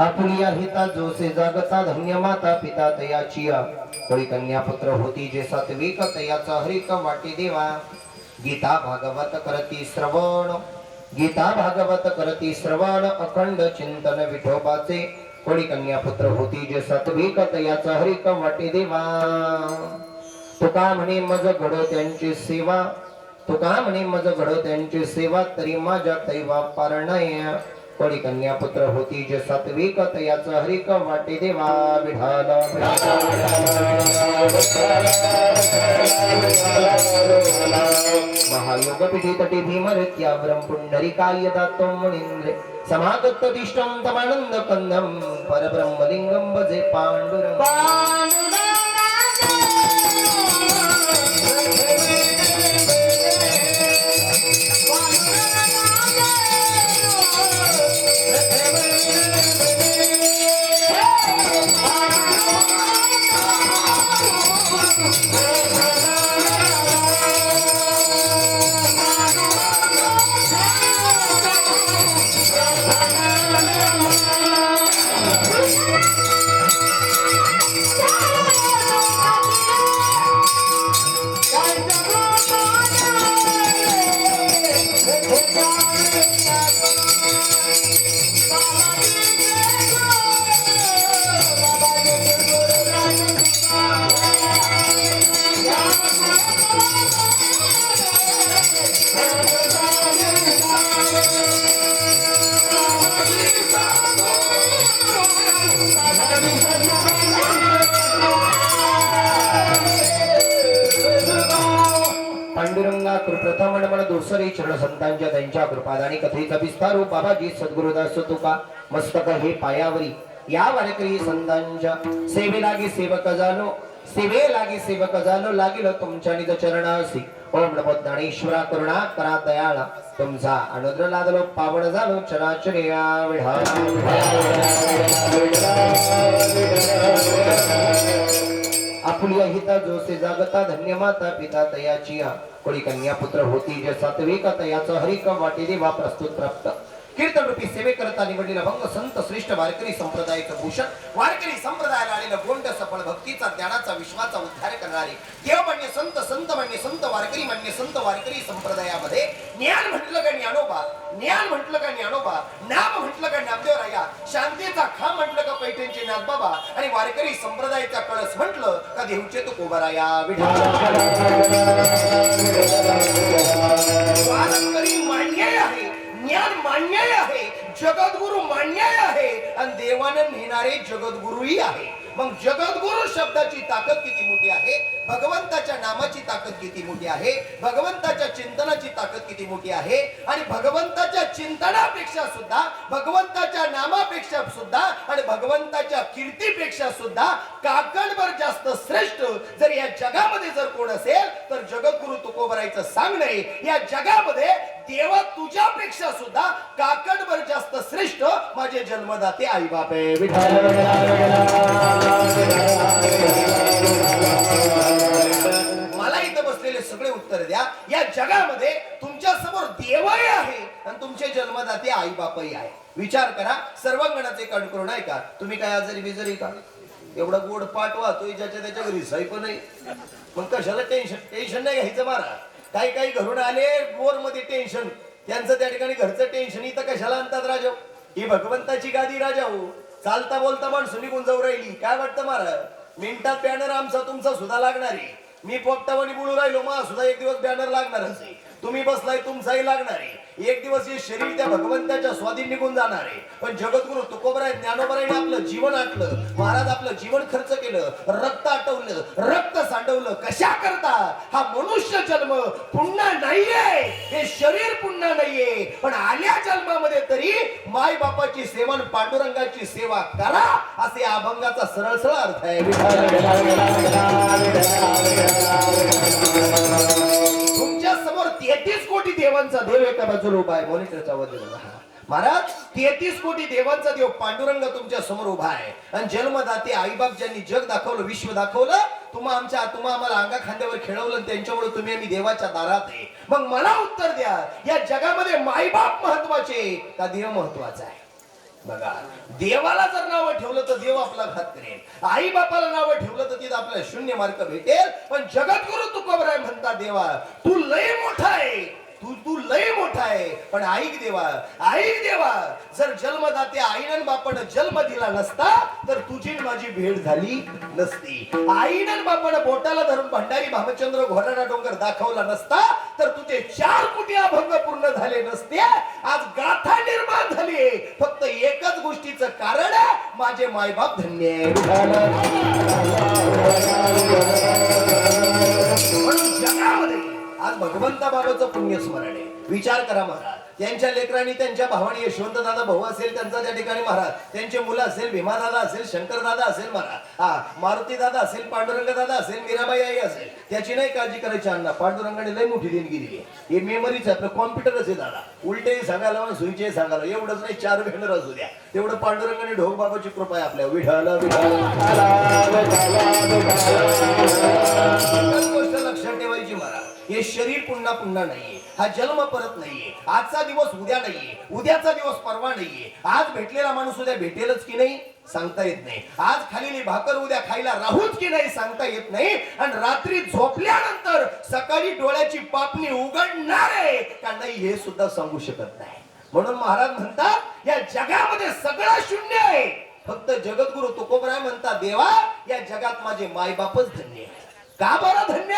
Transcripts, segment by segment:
Apulia हिता जोसे जागता धन्य माता पिता तयाचिया कोळी कन्या पुत्र होती जे सात्विक तयाचा हरिक वाटी देवा गीता भागवत करती श्रवण अखंड चिंतन विठोबाचे कोळी कन्या पुत्र होती जे सात्विक तयाचा हरिक वाटी देवा तुका म्हणे मज घडो त्यांची सेवा तरी माझ्या दैवा पारणय कोळी कन्या पुत्र होती जे सात्विक तयाचा हरिक वाटे देवा विठाल महायोग पिठी तटी भीमरत्या ब्रह्मपुंडरीकाय दातो मुनींद्रे समागत तिष्ठं तमानंद कंदं परब्रह्मलिंगं भजे पांडुरंग पांडुरंगा कृप्रथम मन दुसरी चरण संतांच्या त्यांच्या कृपादानी कथेचा विस्तारू बाबाजी सद्गुरुदास तुका मस्तक हे पायावरी या वारकरी संतांच्या सेवेलागी सेवक झालो लागिल तुमच्या निज चरणासी ओम नमो ज्ञानेश्वरा करुणा करा दयाळा तुमचा अनुग्रह लादलो पावन झालो चराचर्या आपुलिया हिता जोसे जागता धन्य माता पिता तयाचिया कोळी कन्या पुत्र होती जे सात्विक तयाचा हरिक वाटे देवा प्रस्तुत प्राप्त कीर्तन रूपी सेवे करता निवडलेला भंग संत श्रेष्ठ वारकरी संप्रदायाचं भूषण वारकरी संप्रदायाला आलेलं गोंड सफळ भक्तीचा ज्ञानाचा विश्वाचा उद्धार करणारे देव मान्य संत मान्य संत वारकरी मान्य संत वारकरी संप्रदायामध्ये ज्ञान म्हटलं का ज्ञानोबा नाम म्हटलं का नामदेवराया शांतीचा खांब म्हटलं का पैठणचे नाथबाबा आणि वारकरी संप्रदायाचा कळस म्हटलं का देवचे तो कोबाराया वारकरी मान्य आहे ज्ञान मान्य आहे जगद्गुरु मान्य आहे आणि देवानं नेणारे जगद्गुरुही आहे मग जगद्गुरु शब्दाची ताकद किती मोठी आहे भगवंताच्या नामाची ताकद किती मोठी आहे, भगवंताच्या चिंतनाची ताकद किती मोठी आहे. आणि भगवंताच्या चिंतनापेक्षा सुद्धा, भगवंताच्या नामापेक्षा सुद्धा आणि भगवंताच्या कीर्तीपेक्षा सुद्धा काकडभर जास्त श्रेष्ठ जर या जगामध्ये जर कोण असेल तर जगद्गुरु तुकोबरायचं सांगणे, या जगामध्ये देवा तुझ्यापेक्षा सुद्धा काकडभर जास्त श्रेष्ठ माझे जन्मदाते आई बाप आहे. मला इथं बसलेले सगळे उत्तर द्या. या जगामध्ये तुमच्या समोर देवही आहे आणि तुमचे जन्मदाते आई बापही आहे. विचार करा. सर्वांगणाचे कंट्रोल नाही का? तुम्ही काय आजारी बिजारी का? एवढा गोड पाठ वाहतोय ज्याच्या त्याच्या घरी सायको नाही, मग कशाला टेन्शन नाही घ्यायचं. मारा काही काही घरून आले बोर मध्ये टेन्शन, त्यांचं त्या ठिकाणी घरचं टेन्शन. इथं कशाला आणतात राजा? ही भगवंताची गादी राजा हो. चालता बोलता माणसं निघून जाऊ राहिली. काय वाटतं मारा? मिनिटात बॅनर आमचा तुमचा सुद्धा लागणार आहे. मी पोपटावानी बोलू राहिलो, मा सुद्धा एक दिवस बॅनर लागणारच आहे. तुम्ही बसलाय तुमचाही लागणार आहे. एक दिवस हे शरीर त्या भगवंताच्या स्वाधीन निघून जाणार आहे. पण जगद्गुरु तुकोबराय ज्ञानोबरायने आपलं जीवन आटलं. महाराज आपलं जीवन खर्च केलं, रक्त आटवलं, रक्त सांडवलं. कशा करता? हा मनुष्य जन्म पुन्हा नाहीये, हे शरीर पुन्हा नाहीये. पण आल्या जन्मामध्ये तरी माय बापाची सेवा, पांडुरंगाची सेवा करा, असे अभंगाचा सरळ सरळ अर्थ आहे. तुमच्या समोर 33 कोटी देवांचा देव एका बाजूला उभा आहे. मॉनिटरचा आवाज दिला महाराज. 33 कोटी देवांचा देव पांडुरंग तुमच्या समोर उभा आहे. आणि जन्मदाते आईबाप ज्यांनी जग दाखवलं, विश्व दाखवलं, तुम्हा आम्हाला अंगा खांद्यावर खेळवलं, त्यांच्यामुळे तुम्ही आम्ही देवाच्या दारात आहे. मग मला उत्तर द्या, या जगामध्ये मायबाप महत्वाचे का देव महत्वाचा आहे? बघा, देवाला जर नाव ठेवलं तर देव आपला घात करेल, आई बापाला नाव ठेवलं तर तिथं आपल्याला 0 मार्क भेटेल. पण जगद्गुरु तुकोबराय म्हणता, देवा तू लय मोठा आहे, तू लय मोठा आहे. पण ऐक देवा, ऐक देवा, जर जन्मदाते आईनं बापानं जन्म दिला नसता तर तुझी माझी भेट झाली नसती. आईनं बापानं बोटाला धरून भंडारी भामचंद्र घोराडा डोंगर दाखवला नसता तर तुझे 4 कोटी अभंग पूर्ण झाले नसते. आज गाथा निर्माण झाली फक्त एकच गोष्टीचं कारण, माझे मायबाप धन्य आहे. म्हणून जगामध्ये आज भगवंता बाबाचं पुण्य स्मरण आहे. विचार करा महाराज, त्यांच्या लेकरांनी, त्यांच्या भावानी, यशवंत दादा भाऊ असेल त्यांचा त्या ठिकाणी महाराज, त्यांचे मुलं असेल, भीमा दादा असेल, शंकर दादा असेल महाराज, मारुती दादा असेल, पांडुरंग दादा असेल, मीराबाई आई असेल, त्याची नाही काळजी करायची. अण्णा पांडुरंगाने लय मोठी देणगी दिली आहे. हे मेमरीच आपलं कॉम्प्युटरच आहे दादा. उलटे सांगायला सुईचे सांगायला एवढंच नाही, 4 बॅनर असू द्या, तेवढं पांडुरंगाने ढोक बाबाची कृपा आहे आपल्या. विठाला गोष्ट लक्षात ठेवायची महाराज, हे शरीर पुन्हा पुन्हा नाहीये, हा जन्म परत नाहीये. आजचा दिवस उद्या नाहीये, उद्याचा दिवस परवा नाहीये. आज भेटलेला माणूस उद्या भेटेलच की नाही सांगता येत नाही. आज खालीली भाकर उद्या खायला राहूच की नाही सांगता येत नाही. आणि रात्री झोपल्यानंतर सकाळी डोळ्याची पापणी उघडणार आहे का नाही हे सुद्धा सांगू शकत नाही. म्हणून महाराज म्हणतात, या जगामध्ये सगळं शून्य आहे, फक्त जगद्गुरु तुकोबराय म्हणतात, देवा या जगात माझे मायबापच धन्य आहे. का बरं धन्य?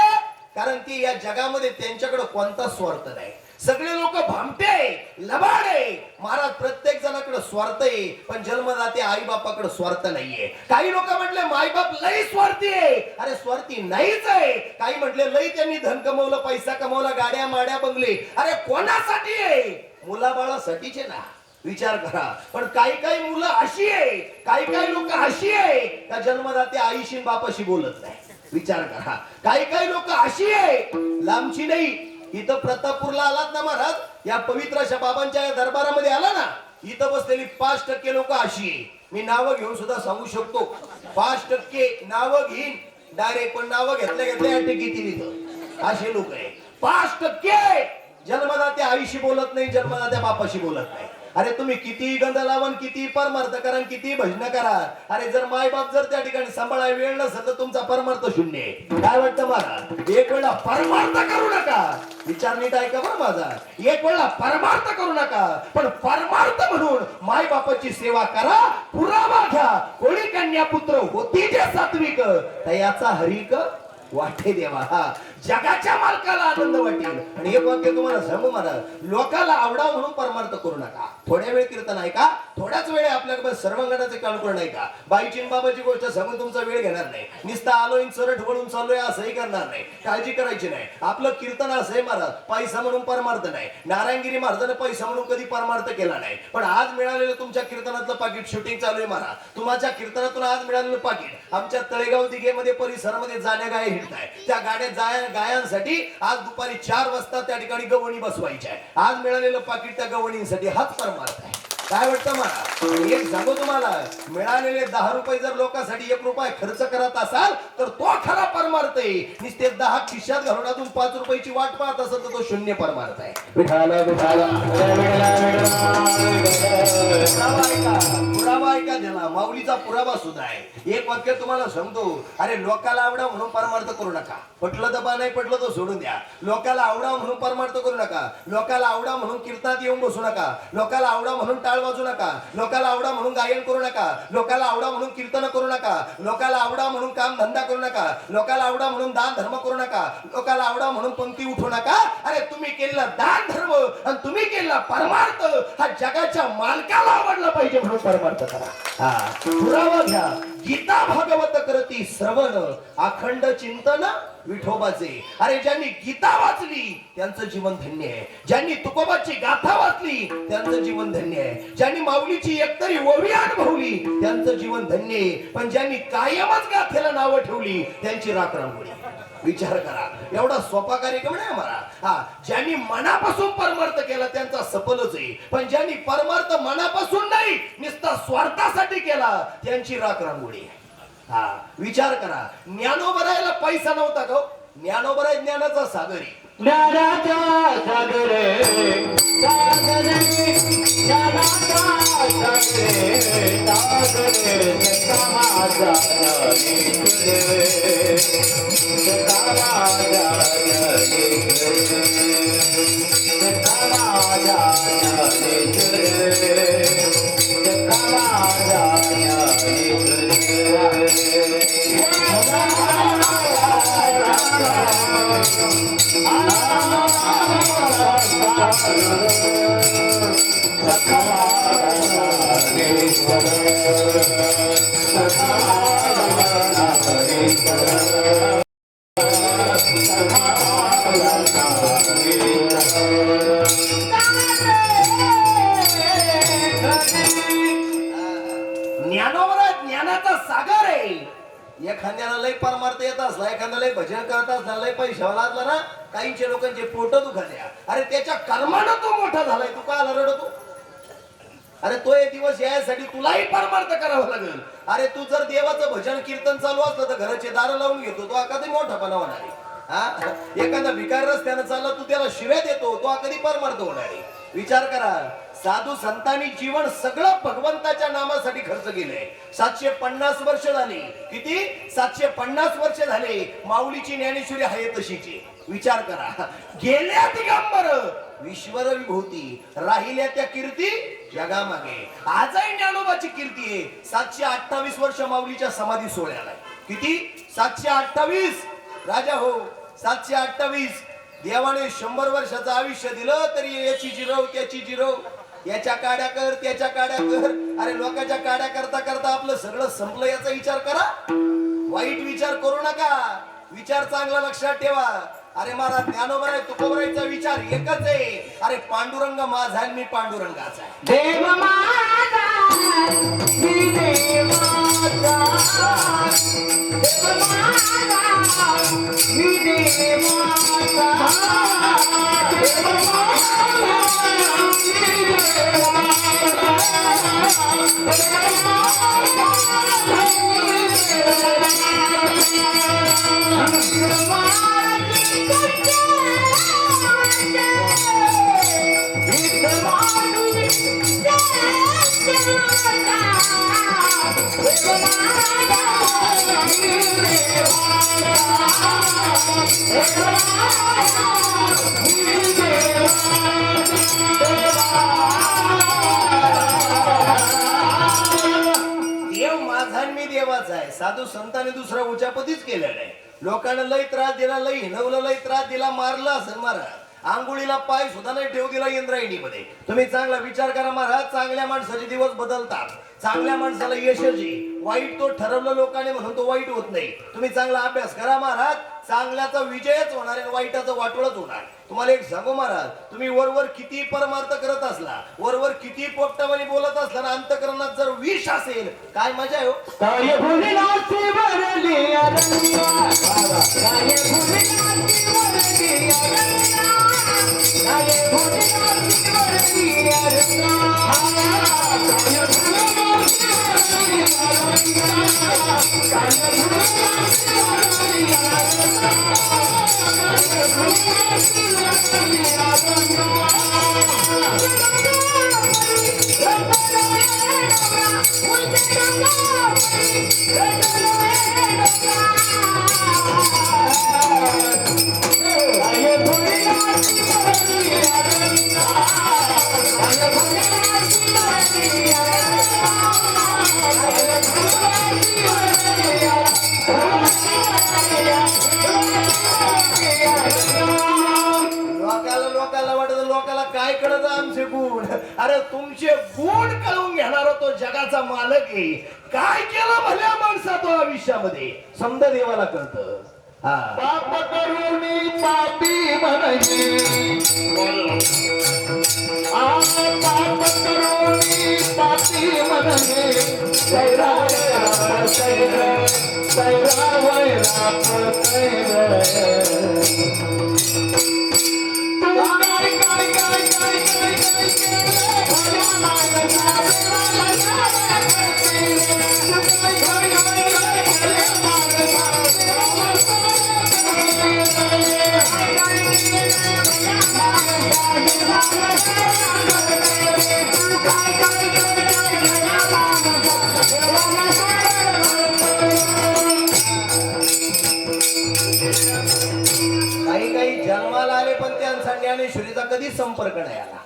कारण की या जगामध्ये त्यांच्याकडे कोणता स्वार्थ नाही. सगळे लोक भामटे, लबाडे. महाराज प्रत्येक जणाकडे स्वार्थ आहे, पण जन्मदाते आई बापाकडे स्वार्थ नाहीये. काही लोक म्हटले मायबाप लई स्वार्थी आहे. अरे स्वार्थी नाहीच आहे. काही म्हटले लई त्यांनी धन कमवलं, पैसा कमवला, गाड्या माड्या बंगले. अरे कोणासाठी आहे? मुलाबाळासाठीचे ना. विचार करा. पण काही काही मुलं अशी आहे, काही काही लोक अशी आहे का जन्मदाते आईशी बापाशी बोलत नाही. विचार करा. काही काही लोक अशी आहे, लांबची नाही, इथं प्रतापपूरला आलात ना महाराज, या पवित्र अशा बाबांच्या दरबारामध्ये आला ना, इथं बसलेली 5% लोक अशी आहे. मी नावं घेऊन सुद्धा सांगू शकतो. 5% नावं घेईन डायरेक्ट, पण नावं घेतल्या घेतल्या टिकीतील इथं असे लोक आहे. 5% जन्मदाते आईशी बोलत नाही, जन्मदात्या बापाशी बोलत नाही. अरे तुम्ही किती गंध लावून, किती परमार्थ करा, किती भजन करा, अरे जर मायबाप जर त्या ठिकाणी सांभाळायला वेळ नसेल तर तुमचा परमार्थ शून्य आहे. काय वाटतं मला? एक वेळा परमार्थ करू नका. विचार नीट ऐका बरं माझा. एक वेळा परमार्थ करू नका, पण परमार्थ म्हणून माय बापाची सेवा करा. पुरावा घ्या, कोणी कन्या पुत्र होती जे सात्विक, तयाचा हरिक वाटे देवा. हा जगाच्या मालकाला आनंद वाटेल. आणि हे वाक्य तुम्हाला सांगू महाराज, लोकाला आवडा म्हणून परमार्थ करू नका. थोड्या वेळ कीर्तन आहे का? थोड्याच वेळ आपल्याकडे सर्वांगणाचे कानकोण नाही का? बाईची आणि बाबाची गोष्ट सांगून तुमचा वेळ घेणार नाही. नुसता आलोय सरट वळून चाललोय असंही करणार नाही. काळजी करायची नाही. आपलं कीर्तन असंही महाराज पैसा म्हणून परमार्थ नाही. नारायणगिरी महाराजांनी पैसा म्हणून कधी परमार्थ केला नाही. पण आज मिळालेलं तुमच्या कीर्तनातलं पाकिट शूटिंग चालू आहे महाराज. तुमच्या कीर्तनातून आज मिळालेलं पाकिट आमच्या तळेगाव दिघेमध्ये परिसरामध्ये जाण्या गाय हिंडताय. त्या गाड्या गायांसाठी आज दुपारी 4 वाजता त्या ठिकाणी गवणी बसवायची आहे. आज मिळालेलं पाकिट त्या गवणींसाठी हाच परमार्थ आहे. काय वाटतं मला? एक सांगू तुम्हाला, मिळालेले 10 रुपये जर लोकांसाठी 1 रुपया खर्च करत असाल तर तो खरा परमार्थ आहे. नुसते 10 खिशात घालून अजून 5 रुपयाची वाट पाहत असेल तर तो शून्य परमार्थ आहे. पुरावा ऐका त्याला, माऊलीचा पुरावा सुद्धा आहे. एक वाक्य तुम्हाला सांगतो, अरे लोकाला आवडा म्हणून परमार्थ करू नका. पटलं दबा नाही पटलं तर सोडून द्या. लोकाला आवडा म्हणून परमार्थ करू नका. लोकाला आवडा म्हणून कीर्तनात येऊन बसू नका. लोकाला आवडा म्हणून टाळ वाजू नका. लोकाला आवडा म्हणून गायन करू नका. लोकाला आवडा म्हणून कीर्तन करू नका. लोकाला आवडा म्हणून काम धंदा करू नका. लोकाला आवडा म्हणून दान धर्म करू नका. लोकाला आवडा म्हणून पंक्ती उठू नका. अरे तुम्ही केलेला दान धर्म आणि तुम्ही केलेला परमार्थ हा जगाच्या मालकाला आवडला पाहिजे म्हणून परमार्थ करा. हा पुरावा घ्या. गीता भागवत करती श्रवण, अखंड चिंतन विठोबाचे. अरे ज्यांनी गीता वाचली त्यांचं जीवन धन्य आहे. ज्यांनी तुकोबाची गाथा वाचली त्यांचं जीवन धन्य आहे. ज्यांनी माऊलीची एकतरी ओवी अनुभवली त्यांचं जीवन धन्य आहे. पण ज्यांनी कायमच गाथेला नावं ठेवली त्यांची राख रांगोळी. विचार करा, एवढा सोपा कार्यक्रम नाही मला. हा ज्यांनी मनापासून परमार्थ केला त्यांचा सफलच आहे. पण ज्यांनी परमार्थ मनापासून नाही नुसता स्वार्थासाठी केला त्यांची राख रांगोळी. हा विचार करा, ज्ञानोबरायला पैसा नव्हता का? ज्ञानोबराय ज्ञानाचा सागरी. ज्ञानाचा सागरे सागरे ज्ञानाचा सागरे सागरे समाजा निकरे समाजा निकरे समाजा निकरे समाजा ज्ञानोबरा ज्ञानाचा सागर आहे. एखाद्याला लय परमार्थ येत असला, एखाद्याला लय भजन करत असला, लय पैशावाला असला ना, काहींचे लोकांचे पोट दुखाल्या. अरे त्याच्या कर्मानं तो मोठा झालाय. तू का रडतो? अरे तो एक दिवस यासाठी तुलाही परमार्थ करावं लागेल. अरे तू जर देवाचं भजन कीर्तन चालू असलं तर घराचे दार लावून घेतो, तो कधी मोठापणा होणार आहे. हा एखादा भिकार रस्त्यानं चालला, तू त्याला शिव्या देतो, तो कधी परमार्थ होणार आहे. विचार करा, साधू संतांनी जीवन सगळं भगवंताच्या नामासाठी खर्च केलंय. 750 वर्ष झाली. किती? 750 वर्ष झाले. माऊलीची ज्ञानेश्वरी आहे तशीची. विचार करा, गेल्या दिगंबर विश्वर विभूती, राहिल्या त्या कीर्ती जगामागे. आजही ज्ञानोबाची कीर्ती आहे. 728 वर्ष माऊलीच्या समाधी सोहळ्याला. किती? 728. राजा हो, 728. देवाने 100 वर्षाचं आयुष्य दिलं तरी याची जिरव त्याची जिरव, याच्या काड्या कर त्याच्या काड्या कर. अरे लोकांच्या काड्या करता करता आपलं सगळं संपलं याचा विचार करा. वाईट विचार करू नका. विचार चांगला लक्षात ठेवा. अरे महाराज ज्ञानोबराय तुकोबरायचा विचार एकच आहे. अरे पांडुरंग माझा आहे, मी पांडुरंगाचा आहे. देव माझा मी देवाचा, देव माझा मी देवाचा, देव माझा मी देव माझा आणि मी देवाचा आहे. साधू संतांनी दुसरा उचापतीच केलेला आहे. लोकांना लय त्रास दिला, लय हिणवलं, लय त्रास दिला, मारलं असं मारा. आंघोळीला पाय सुद्धा नाही ठेवू दिला इंद्रायणीमध्ये. तुम्ही चांगला विचार करा महाराज, चांगल्या माणसाचे दिवस बदलतात. चांगल्या माणसाला यशची, वाईट तो ठरवलं लोकांनी म्हणून तो वाईट होत नाही. तुम्ही चांगला अभ्यास करा महाराज, चांगल्याचा विजयच होणार आहे, वाईटाचं वाटोळच होणार. तुम्हाला एक सांगू महाराज, तुम्ही वरवर किती परमार्थ करत असला, वरवर किती पोपटावानी बोलत असला ना, अंतकरणात जर विष असेल, काय मजा आहे हो. काय भुलीनाथी वरली अरण्या, काय भुलीनाथी वरली अरण्या, काय भुलीनाथी वरली अरण्या, काय भुलीनाथी वरली अरण्या, काय भुलीनाथी वरली अरण्या, काय भुलीनाथी वरली लोकाला वाटत लोकाला काय कळत आमचे गुण. अरे तुमचे गुण कळून घेणारा तो जगाचा मालक आहे. काय केलं भल्या माणसा तो आयुष्यामध्ये समजा देवाला कळत. हा पाप करुणी पापी म्हणजे, पाप करुणी पापी म्हणजे, सैरा वैरा सैर, सैरा वैरा काही जन्माला आले पण त्यांचा ज्ञानेश्वरीचा कधीच संपर्क नाही आला.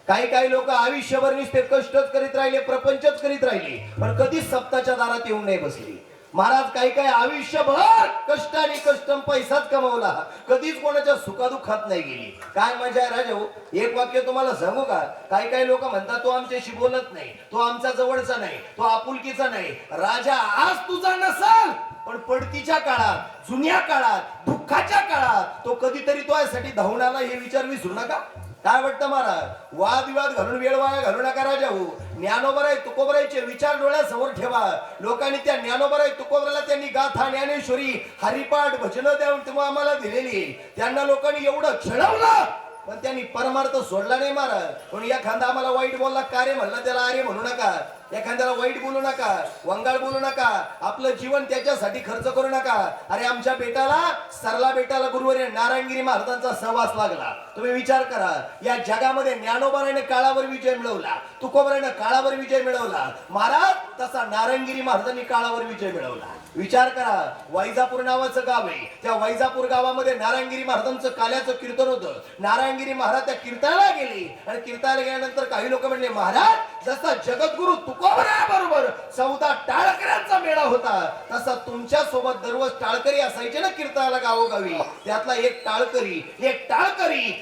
काही लोक आयुष्यभर नुसते कष्टच करीत राहिले, प्रपंचच करीत राहिले, पण कधीच सप्ताच्या दारात येऊन नाही बसली. महाराज काही आयुष्यभर कष्टाने कष्टम पैसाच कमवला, कधीच कोणाच्या सुखादुखात नाही गेली. काय मजा आहे राजा हो. एक वाक्य तुम्हाला सांगू का, काही लोक म्हणतात तो आमच्याशी बोलत नाही, तो आमचा जवळचा नाही, तो आपुलकीचा नाही. राजा आज तुझा नसल, पण पडतीच्या काळात, जुन्या काळात, दुःखाच्या काळात तो कधीतरी तो यासाठी धावून आला, हे विचार विसरू नका. काय वाटतं महाराज, वादविवाद घालून वेळ वाया घालू नका राजा हो. ज्ञानोबराय तुकोबरायचे विचार डोळ्यासमोर ठेवा. लोकांनी त्या ज्ञानोबराय तुकोबराला त्यांनी गाथा ज्ञानेश्वरी हरिपाठ भजन द्यावून आम्हाला दिलेली, त्यांना लोकांनी एवढं छळवलं पण त्यांनी परमार्थ सोडला नाही महाराज. पण एखादा आम्हाला वाईट बोलला का रे म्हणला, त्याला अरे म्हणू नका. एखाद्याला वाईट बोलू नका, वंगाळ बोलू नका, आपलं जीवन त्याच्यासाठी खर्च करू नका. अरे आमच्या बेटाला, सरला बेटाला गुरुवारी नारायणगिरी महाराजांचा सहवास लागला. तुम्ही विचार करा, या जगामध्ये ज्ञानोबाराने काळावर विजय मिळवला, तुकोबराने काळावर विजय मिळवला, महाराज तसा नारायणगिरी महाराजांनी काळावर विजय मिळवला. विचार करा, वैजापूर नावाचं गाव आहे, त्या वैजापूर गावामध्ये नारायणगिरी महाराजांचं काल्याचं कीर्तन होतं. नारायणगिरी महाराज त्या कीर्तनाला गेले आणि कीर्तनाला गेल्यानंतर काही लोक म्हणले, महाराज जसा जगद्गुरु तुकोबराबरोबर 14 टाळकऱ्यांचा मेळा होता, तसा तुमच्या सोबत दररोज टाळकरी असायचे ना कीर्तनाला गावोगावी. त्यातला एक टाळकरी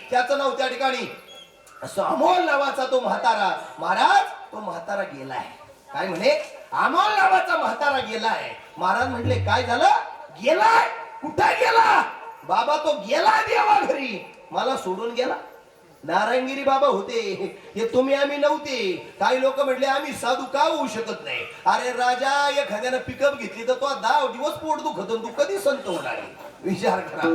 त्याचं नाव त्या ठिकाणी अमोल नावाचा तो म्हातारा. महाराज तो म्हातारा गेलाय. काय म्हणे, अमोल नावाचा म्हातारा गेलाय. महाराज म्हटले काय झालं, गेलाय कुठं गेला? बाबा तो गेला देवा घरी, मला सोडून गेला. नारायणगिरी बाबा होते, हे तुम्ही आम्ही नव्हते. काही लोक म्हटले आम्ही साधू का होऊ शकत नाही. अरे राजा, एखाद्यानं पिकअप घेतली तर तो 10 दिवस पोट दुखत, तू कधी संत होणार? विचार करा.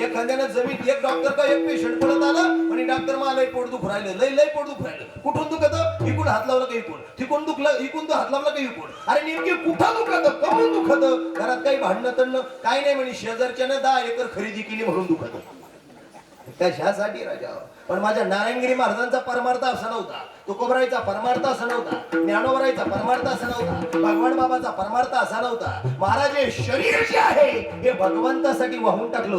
एखाद्यानं जमीन, एक डॉक्टर का एक पेशंट पडत आला आणि डॉक्टर मला पोट दुख राहिलं, लय पोट दुख राहिलं. कुठून दुखत? इकडून हात लावला का इकडून, तिकडून दुखलं, इकडून तो हात लावला का इकडून. अरे नेमके कुठं दुखत, कमून दुखत? घरात काही भांडणं तणं काय नाही म्हणे, शेजारच्यानं 10 एकर खरेदी केली म्हणून दुखत. कशासाठी राजा? पण माझ्या नारायणगिरी महाराजांचा परमार्थ असा नव्हता, तुकोबरायचा परमार्थ असा नव्हता, ज्ञानोबरायचा परमार्थ असा नव्हता, भगवान बाबाचा परमार्थ असा नव्हता. महाराज हे शरीर जे आहे हे भगवंतासाठी वाहून टाकलं.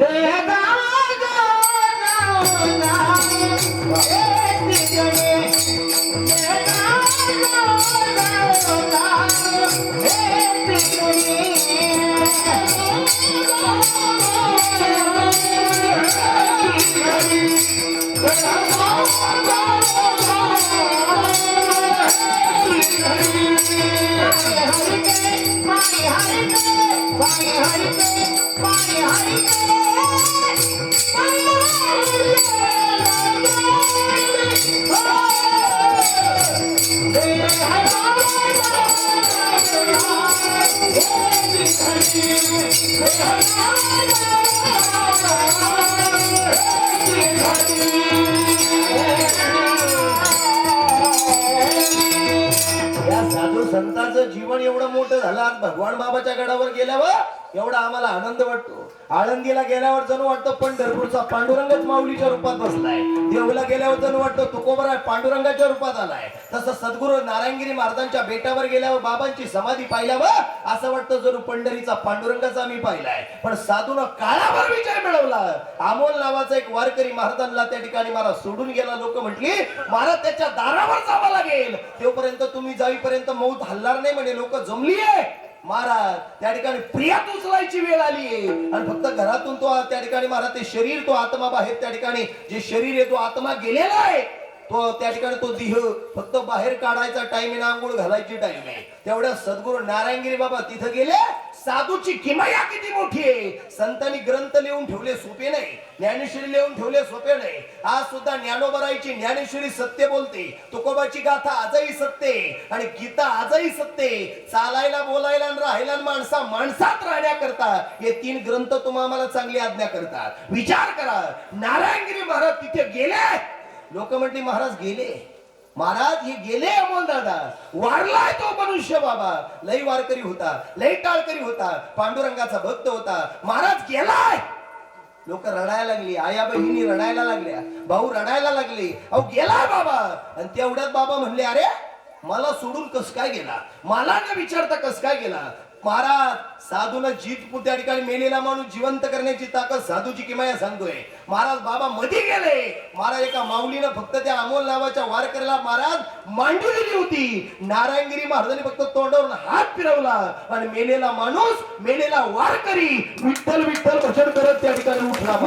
या साधू संतांचं जीवन एवढं मोठं झालं आज भगवान बाबाच्या गडावर गेल्यावर एवढा आम्हाला आनंद वाटतो. आळंदीला गेल्यावर जणू वाटतं पंढरपूरचा पांडुरंगच माऊलीच्या रूपात बसलाय. देवला गेल्यावर जणू वाटतं तुकोबरा पांडुरंगाच्या रूपात आलाय. तसं सद्गुरू नारायणगिरी महाराजांच्या बेटावर गेल्यावर बाबांची समाधी पाहिल्यावर असं वाटतं जणू पंढरीचा पांडुरंगाचा आम्ही पाहिलाय. पण साधूनं काळावर विजय मिळवला. अमोल नावाचा एक वारकरी महाराजांना त्या ठिकाणी महाराज सोडून गेला. लोक म्हटली महाराज त्याच्या दारावर जावं लागेल, तोपर्यंत तुम्ही जाईपर्यंत मौत हलणार नाही म्हणे. लोक जमलीये. महाराज त्या ठिकाणी प्रियात उचलायची वेळ आली आणि फक्त घरातून तो त्या ठिकाणी महाराज ते शरीर, तो आत्मा बाहेर, त्या ठिकाणी जे शरीर आहे तो आत्मा गेलेला आहे. तो त्या ठिकाणी तो देह फक्त बाहेर काढायचा टाइम आहे, आंघोळ घालायची टाइम आहे. तेवढ्या सद्गुरू नारायणगिरी बाबा तिथं गेले. साधूची किमया किती मोठी आहे. संतांनी ग्रंथ लिहून ठेवले सोपे नाही, ज्ञानेश्वरी लिहून ठेवले सोपे नाही. आज सुद्धा ज्ञानोबराईची ज्ञानेश्वरी सत्य बोलते, तुकोबाची गाथा आजही सत्य आणि गीता आजही सत्य. चालायला, बोलायला आणि राहायला माणसात राहण्याकरता हे 3 ग्रंथ तुम्हाला चांगली आज्ञा करतात. विचार करा, नारायणगिरी महाराज तिथे गेले. लोक म्हटली महाराज गेले. महाराज हे गेले अमोल दादा. वारलाय तो मनुष्य बाबा. लई वारकरी होता, लई टाळकरी होता, पांडुरंगाचा भक्त होता. महाराज गेलाय. लोक रडायला लागली, आया बहिणी रडायला लागल्या, भाऊ रडायला लागले. अहो गेलाय बाबा. आणि तेवढ्यात बाबा म्हणले अरे मला सोडून कस काय गेला, मला न विचारता कस काय गेला. महाराज साधूला जीत त्या ठिकाणी मेलेला माणूस जिवंत करण्याची ताकद साधूची किमया सांगतोय. महाराज बाबा मध्ये गेले. महाराज एका माऊलीनं फक्त त्या अमोल नावाच्या वारकऱ्याला महाराज मांडी दिली होती. नारायणगिरी महाराजांनी फक्त तोंडावरून हात फिरवला आणि मेलेला माणूस, मेलेला वारकरी विठ्ठल विठ्ठल भजन करत त्या ठिकाणी उठला.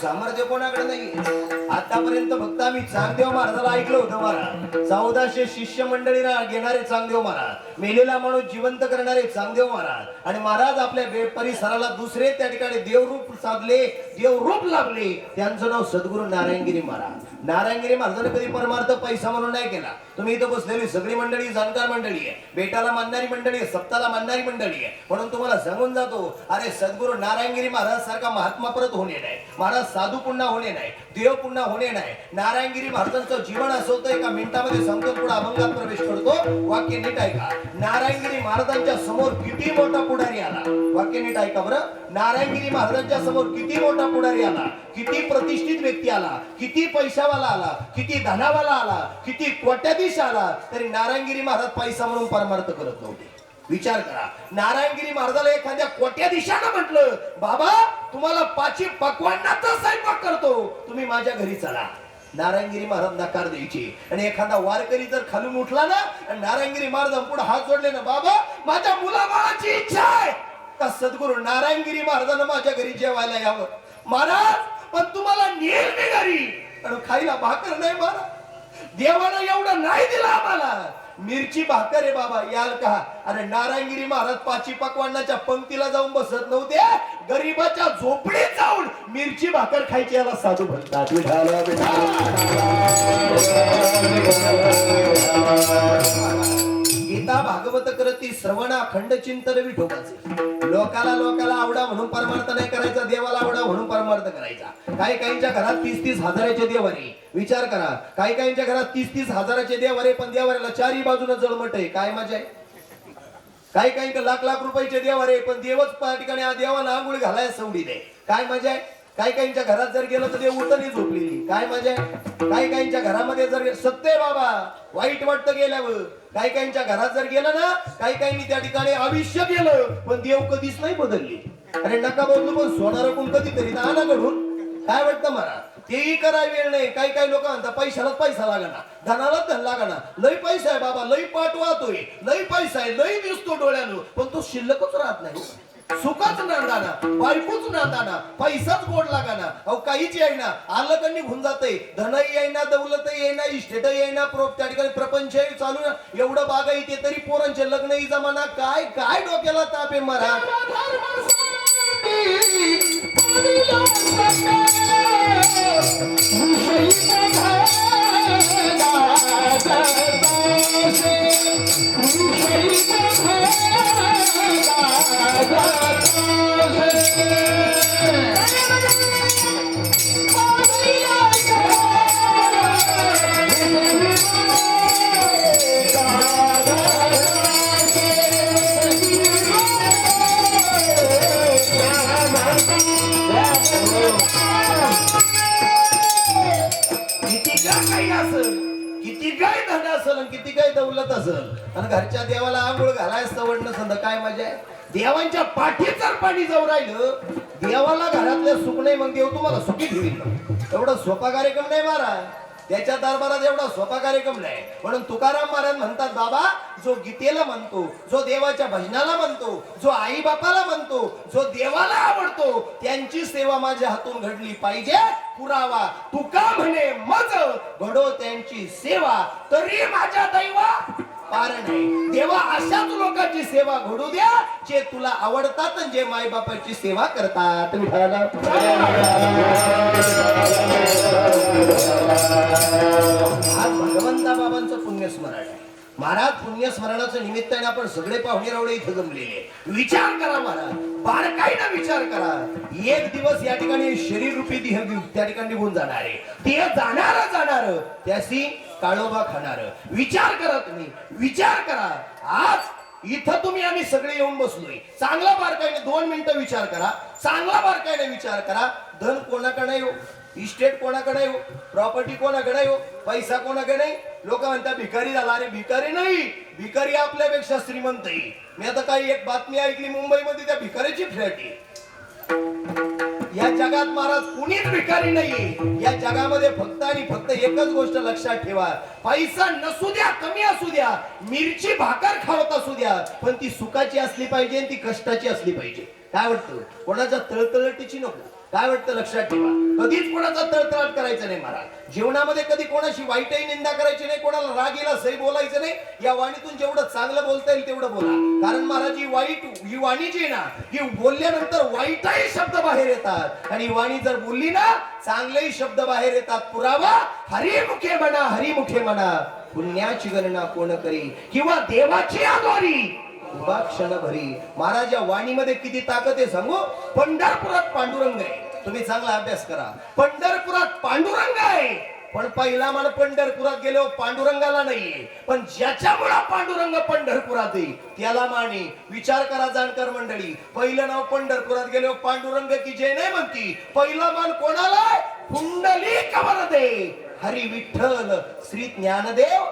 सामर्थ्य कोणाकडे नाही. आतापर्यंत फक्त आम्ही चांगदेव महाराजाला ऐकलं होतं. महाराज 1400 शिष्य मंडळीला घेणारे चांगदेव महाराज, मेलेला माणूस जिवंत करणारे चांगदेव महाराज. आणि महाराज आपल्या परिसराला दुसरे त्या ठिकाणी देवरूप साधले, देवरूप लाभले. त्यांचं नाव सद्गुरू नारायणगिरी महाराज. नारायणगिरी महाराजांनी कधी परमार्थ पैसा म्हणून नाही केला. तुम्ही इथं बसलेली सगळी मंडळी जाणकार मंडळी आहे, बेटाला मानणारी मंडळी आहे, सप्ताला मानणारी मंडळी आहे. म्हणून तुम्हाला सांगून जातो, अरे सद्गुरू नारायणगिरी महाराज सारखा महात्मा परत होणे नाही, महाराज साधू पुन्हा होणे नाही, देव पुन्हा होणे नाही. नारायणगिरी महाराजांचं जीवन असं होतं, एका मिनिटामध्ये सांगतो, पुढे अभंगात प्रवेश करतो. वाक्य नीट ऐका. नारायणगिरी महाराजांच्या समोर किती मोठा पुढारी आला. वाक्य नीट ऐका बरं. नारायणगिरी महाराजांच्या समोर किती मोठा पुढारी आला, किती प्रतिष्ठित व्यक्ती आला, किती पैशावाला आला, किती धनावाला आला, किती कोट्याधीश आला, तरी नारायणगिरी महाराज पैसा म्हणून परमार्थ करत नव्हते. विचार करा, नारायणगिरी महाराजाला एखाद्या कोट्याधीशानं म्हटलं, बाबा तुम्हाला पाची पक्वान्नाचा स्वयंपाक करतो, तुम्ही माझ्या घरी चला. नारायणगिरी महाराज नकार द्यायचे. आणि एखादा वारकरी जर खालून उठला ना आणि नारायणगिरी महाराज पुढे हात जोडले ना, बाबा माझ्या मुलाबाळाची इच्छा आहे का सद्गुरू नारायणगिरी महाराजांना माझ्या घरी जेवायला यावं. महाराज पण तुम्हाला नेल मी घरी, आणि खायला भाकर नाही महाराज, देवानं एवढं नाही दिलं आम्हाला, मिरची भाकर आहे बाबा, याल का? अरे नारायणगिरी महाराज पाची पकवानाच्या पंक्तीला जाऊन बसत नव्हते, गरीबाच्या झोपडीत जाऊन मिरची भाकर खायची, याला साधू म्हणतात. गीता भागवत करती श्रवणा खंड चिंतन विठोबाचे. लोकाला आवडा म्हणून परमार्थ नाही करायचा, देवाला आवडा म्हणून परमार्थ करायचा. काही काहींच्या घरात 30-30 हजाराचे देवारे, विचार करा, काही काहींच्या घरात 30-30 हजाराचे देवारे, पण देवाऱ्याला चारी बाजूने जळमट आहे. काय मजा आहे? काही काही लाख रुपयाचे देवारे, पण देवच त्या ठिकाणी देवाला आंघोळी घालायला सवडी दे. काय मजा आहे? काही काहींच्या घरात जर गेलं तर देव उतरली झोपलेली. काय मजा आहे? काही काहींच्या घरामध्ये जर सत्य बाबा वाईट वाटतं गेल्यावर, काही काहींच्या घरात जर गेलं ना, काही काहींनी त्या ठिकाणी आयुष्य गेलं पण देव कधीच नाही बदलली. अरे नका बदलू, पण सोनार कोण कधीतरी आणा घडून. काय वाटतं मला? तेही कराय वेळ नाही. काही काही लोक म्हणतात पैशालाच पैसा लागना, धनालाच धन लागना, लई पैसा आहे बाबा, लई पाठ वाहतोय, लई पैसा आहे, लई दिसतो डोळ्यानं, पण तो शिल्लकच राहत नाही. सुखाच नांदाना, बायकोच नांदाना, पैसाच गोड लागाना, अहो काहीच येईना, आलं का निघून जाते, धनही येईना, दौलत येईना, इस्टेट येईना, त्या ठिकाणी प्रपंच चालू ना, एवढं बागायते तरी पोरांचे लग्नही जमाना. काय काय डोक्याला ताप आहे मरा. किती काय धन असेल, किती काय दौलत असेल, आणि घरच्या देवाला आंघोळ घालाय सवड नसंद, काय मजा आहे? देवांच्या पाठीत जर पाणी जाऊ राहिलं, देवाला घरातले सुख नाही, मग देव तुम्हाला सुखी ठेवील. एवढा सोपा कार्यक्रम नाही महाराज, त्याच्या दरबारात एवढा सोपा कार्यक्रम नाही. म्हणून तुकाराम महाराज म्हणतात, बाबा जो गीतेला म्हणतो, जो देवाच्या भजनाला म्हणतो, जो आई बापाला म्हणतो, जो देवाला आवडतो, त्यांची सेवा माझ्या हातून घडली पाहिजे. पुरावा तुका म्हणे मज घडो त्यांची सेवा, तरी माझ्या दैवा पार नाही. देवा अशाच लोकांची सेवा घडू द्या जे तुला आवडतात, जे माय बापाची सेवा करतात. आज भगवंता बाबांचं पुण्यस्मरण आहे महाराज. पुण्यस्मरणाचं निमित्ताने आपण सगळे पाहुणे रावळे इथे जमलेले. विचार करा महाराज, बारकाईनं विचार करा. एक दिवस या ठिकाणी शरीर रूपी देह त्या ठिकाणी निघून जाणार आहे, ते जाणार त्याशी काळोबा खाणार. विचार करा, तुम्ही विचार करा. आज इथं तुम्ही आम्ही सगळे येऊन बसलोय. चांगला बारकाईने 2 मिनिटं विचार करा, चांगला बारकाईने विचार करा. धन कोणाकडे हो, इस्टेट कोणाकडे हो, प्रॉपर्टी कोणाकडे हो, पैसा कोणाकडे नाही. लोक म्हणतात भिकारी झाला. अरे भिकारी नाही, भिकारी आपल्यापेक्षा श्रीमंत आहे. मी आता काही एक बातमी ऐकली, मुंबईमध्ये त्या भिकारीची फ्लॅट आहे. या जगात महाराज कुणीच भिकारी नाहीये. या जगामध्ये फक्त आणि फक्त एकच गोष्ट लक्षात ठेवा, पैसा नसू द्या, कमी असू द्या, मिरची भाकर खावत असू द्या, पण ती सुखाची असली पाहिजे, ती कष्टाची असली पाहिजे. काय वाटतं? कोणाच्या तळतळटीची नको. काय वाटतं? लक्षात ठेवा, कधीच कोणाचा तळतळाट करायचं नाही महाराज. जीवनामध्ये कधी कोणाशी वाईटही निंदा करायची नाही, कोणाला रागीला सही बोलायचं नाही. या वाणीतून जेवढं चांगलं बोलता येईल तेवढं बोला. कारण महाराज ही वाणी जी ना, ही बोलल्यानंतर वाईटही शब्द बाहेर येतात, आणि वाणी जर बोलली ना, चांगलेही शब्द बाहेर येतात. पुरावा हरिमुखे म्हणा, हरिमुखे म्हणा, पुण्याची गणना कोण करी, किंवा देवाची आगोरी उभा क्षण भरी. महाराज या वाणीमध्ये किती ताकद आहे सांगू. पंढरपुरात पांडुरंग आहे, तुम्ही चांगला अभ्यास करा. पंढरपुरात पांडुरंग आहे, पण पहिला मान पंढरपुरात गेलो पांडुरंगाला नाहीये, पण ज्याच्यामुळे पांडुरंग पंढरपुरात आहे त्याला माने. विचार करा जाणकार मंडळी, पहिलं नाव पंढरपुरात गेलो पांडुरंग की जय नाही म्हणती. पहिला मान कोणाला? पुंडलिक वरदे हरी विठ्ठल श्री ज्ञानदेव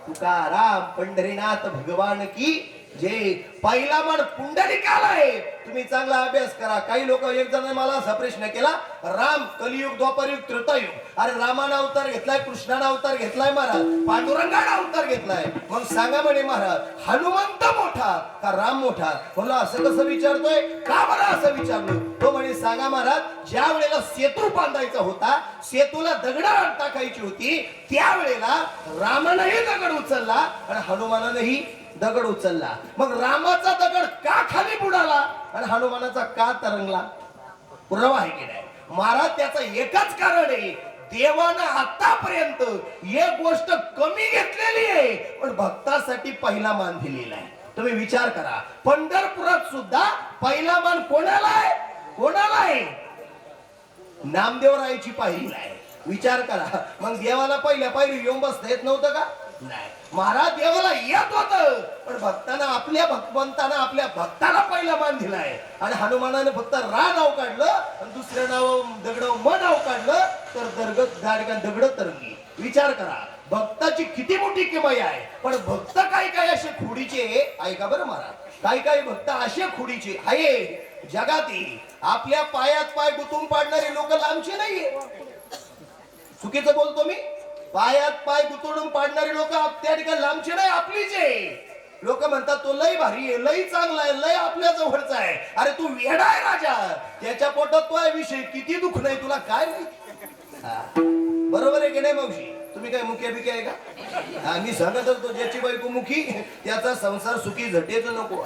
तुकाराम पंढरीनाथ भगवान की जे पहिला मान पुंडलिकाला आहे. तुम्ही चांगला अभ्यास करा. काही लोक एक जण मला असा प्रश्न केला, राम कलियुग द्वापरयुग त्रेतायुग, अरे रामानं अवतार घेतलाय, कृष्णानं अवतार घेतलाय महाराज, पांडुरंगानं अवतार घेतलाय, मग सांगा म्हणे महाराज हनुमंत मोठा का राम मोठा? म्हणलं असं कसं विचारतोय, का बरं असं विचारलं? तो म्हणे सांगा महाराज, ज्या वेळेला सेतू बांधायचा होता, सेतूला दगड टाकायची होती, त्यावेळेला रामानंही दगड उचलला आणि हनुमानानंही दगड उचलला. मग रामाचा दगड का खाली बुडाला आणि हनुमानाचा का तरंगला? पुरावा आहे की नाही महाराज? त्याचं एकच कारण आहे, देवानं आतापर्यंत एक गोष्ट कमी घेतलेली आहे, पण भक्तासाठी पहिला मान दिलेला आहे. तुम्ही विचार करा, पंढरपुरात सुद्धा पहिला मान कोणाला आहे? कोणाला आहे? नामदेवरायाची पायरीला आहे. विचार करा, मग देवाला पहिल्या पायरी येऊन बसता येत नव्हतं का? नाही, महाराज देवाला येत होत, पण भक्तांना आपल्या भगवंताना आपल्या भक्ताला पहिला मान दिलाय. आणि हनुमानाने फक्त रा नाव काढलं आणि दुसरं नाव दगड म नाव काढलं तर दगड तरंगली. विचार करा, भक्ताची किती मोठी किमया आहे. पण भक्त काही असे खुडीचे ऐका बरं महाराज, काही भक्त असे खुडीचे आहे जगातील. आपल्या पायात पाय गुंतून पाडणारे लोक लांबचे नाहीये. चुकीचं बोलतो मी? पायात पाय गुंतवून पाडणारे लोक त्या ठिकाणी लांबचे नाही, आपलीच आहे. लोक म्हणतात तो लय भारी आहे, लय चांगला आहे, लय आपल्या जवळचा आहे. अरे तू वेडा आहे राजा, त्याच्या पोटात तो आहे विषय, किती दुःख नाही तुला काय माहिती? बरोबर आहे की नाही मावशी? तुम्ही काय मुख्य बिके आहे का? मी सांगत असतो, ज्याची बायको मुखी त्याचा संसार सुखी झटेच नको.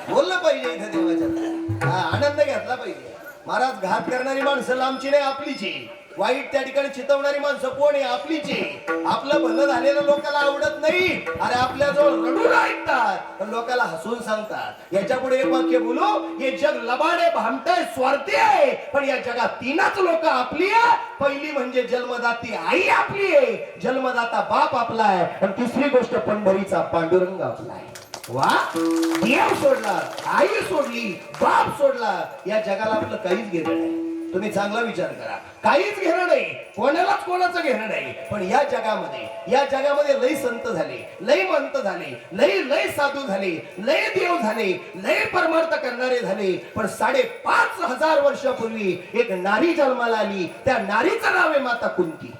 बोललं पाहिजे इथे देवाच्या, आनंद घेतला पाहिजे. महाराज घात करणारी माणसं लांबची नाही, आपलीची. वाईट त्या ठिकाणी चितवणारी माणसं कोण आहे? आपलीची. आपलं भलं झालेलं लोकांना आवडत नाही, अरे आपल्या जवळ रडून ऐकतात, पण लोकांना हसून सांगतात. याच्या पुढे एक वाक्य बोलू, हे जग लबाडे भामटे स्वार्थी आहे, पण या जगात तीनच लोक आपली आहे. पहिली म्हणजे जन्मदाती आई आपली आहे, जन्मदाता बाप आपला आहे, आणि तिसरी गोष्ट पंढरीचा पांडुरंग आपला आहे. वा, देव सोडला, आई सोडली, बाप सोडला, या जगाला आपलं काहीच घेणं नाही. तुम्ही चांगला विचार करा, काहीच घेणं नाही, कोणालाच कोणाचं घेणं नाही. पण या जगामध्ये लय संत झाले, लय मंत झाले, लय साधू झाले, लय देव झाले, लय परमार्थ करणारे झाले. पण 5,500 वर्षापूर्वी एक नारी जन्माला आली, त्या नारीचं नाव आहे माता कुंती.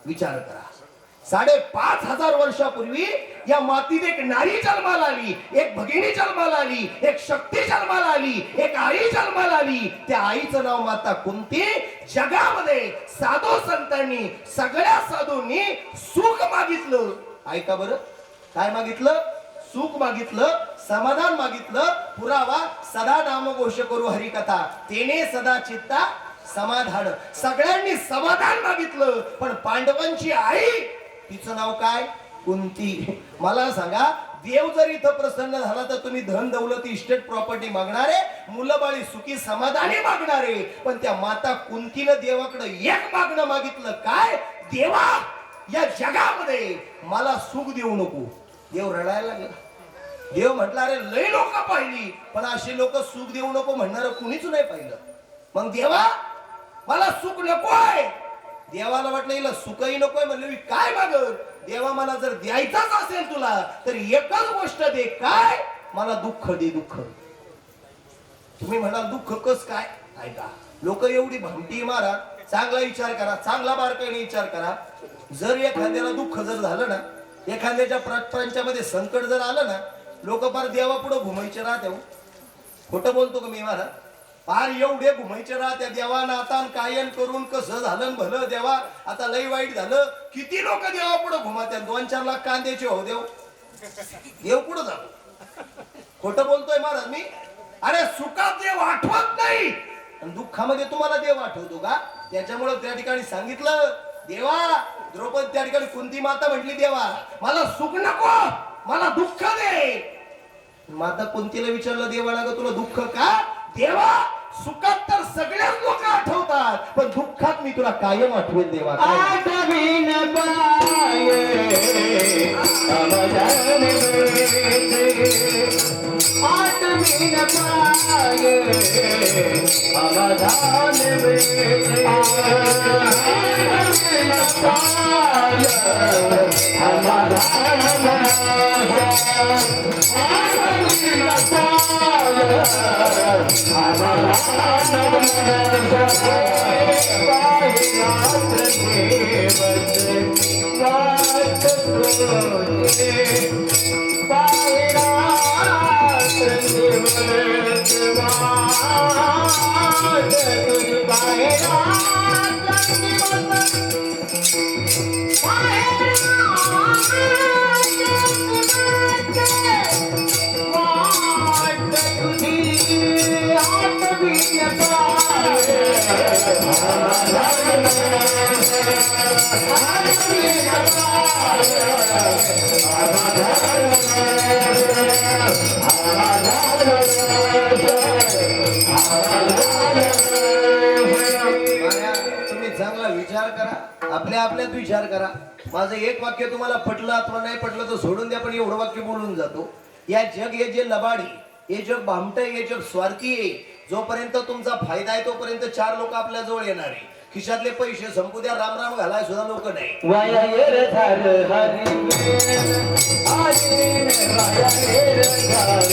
विचार करा, 5,500 वर्षापूर्वी या मातीत एक नारी जन्माला आली, एक भगिनी जन्माला आली, एक शक्ती जन्माला आली, एक आई जन्माला आली. त्या आईचं नाव माता कुंती. जगामध्ये साधू संतांनी, सगळ्या साधूंनी सुख मागितलं. ऐका बरं, काय मागितलं? सुख मागितलं, समाधान मागितलं. पुरावा, सदा नामघोष करू हरिकथा, तेने सदा चित्ता समाधान. सगळ्यांनी समाधान मागितलं, पण पांडवांची आई, तिचं नाव काय? कुंती. मला सांगा, देव जर इथं प्रसन्न झाला तर तुम्ही धन दौलती इस्टेट प्रॉपर्टी मागणारे, मुलं बाळी सुखी समाधानी मागणारे, पण त्या माता कुंतीनं देवाकडे एक मागणं मागितलं. काय? देवा, या जगामध्ये मला सुख देऊ नको. देव रडायला लागला. देव म्हटलं, अरे लय लोक पाहिली, पण असे लोक सुख देऊ नको म्हणणार कुणीच नाही पाहिलं. मग देवा, मला सुख नकोय. देवाला वाटलं हिला सुखही नकोय. म्हणलं मी काय मागत? देवा, मला जर द्यायचाच असेल तुला तर एकच गोष्ट दे. काय? मला दुःख दे, दुःख. तुम्ही म्हणाल दुःख कस काय? ऐका, लोक एवढी भामटी मारा. चांगला विचार करा, चांगला बारकाईने विचार करा. जर एखाद्याला दुःख जर झालं ना, एखाद्याच्या प्रपंचामध्ये संकट जर आलं ना, लोक फार देवा पुढे घुमायचे राहते. खोटं बोलतो का मी महाराज? फार एवढे घुमायचे राहत्या, देवा नातान कायन करून कसं झालं भलं देवा, आता लई वाईट झालं. किती लोक देवा पुढे घुमात्या. 2-4 लाख कांद्याचे हो देव, देव पुढे जातो. खोटं बोलतोय महाराज मी? अरे सुखात देव आठवत नाही, दुःखामध्ये तुम्हाला देव आठवतो का? त्याच्यामुळे त्या ठिकाणी सांगितलं, देवा, द्रौपदी त्या ठिकाणी कुंती माता म्हटली, देवा मला सुख नको, मला दुःख दे. माता कुंतीला विचारलं देवाला, तुला दुःख का? देवा, सुखात तर सगळ्याच लोक आठवतात, पण दुःखात मी तुला कायम आठवेल देवा. आठवीन पाये समाधान मिळते, आठवीन पाये समाधान मिळते, आठवीन पाये समाधान मिळते. तुम्ही चांगला विचार करा, आपल्या आपल्यात विचार करा. माझं एक वाक्य तुम्हाला पटलं अथवा नाही पटलं तर सोडून द्या, पण एवढं वाक्य बोलून जातो. या जग हे जे लबाडी, हे जग भामट, हे जग स्वार्थी आहे. जोपर्यंत तुमचा फायदा आहे तोपर्यंत चार लोक आपल्या जवळ येणार आहे. खिशातले पैसे संपू द्या, राम राम घालाय सुद्धा लोक नाही. वाया येर झार हरी आईन वाया येर झार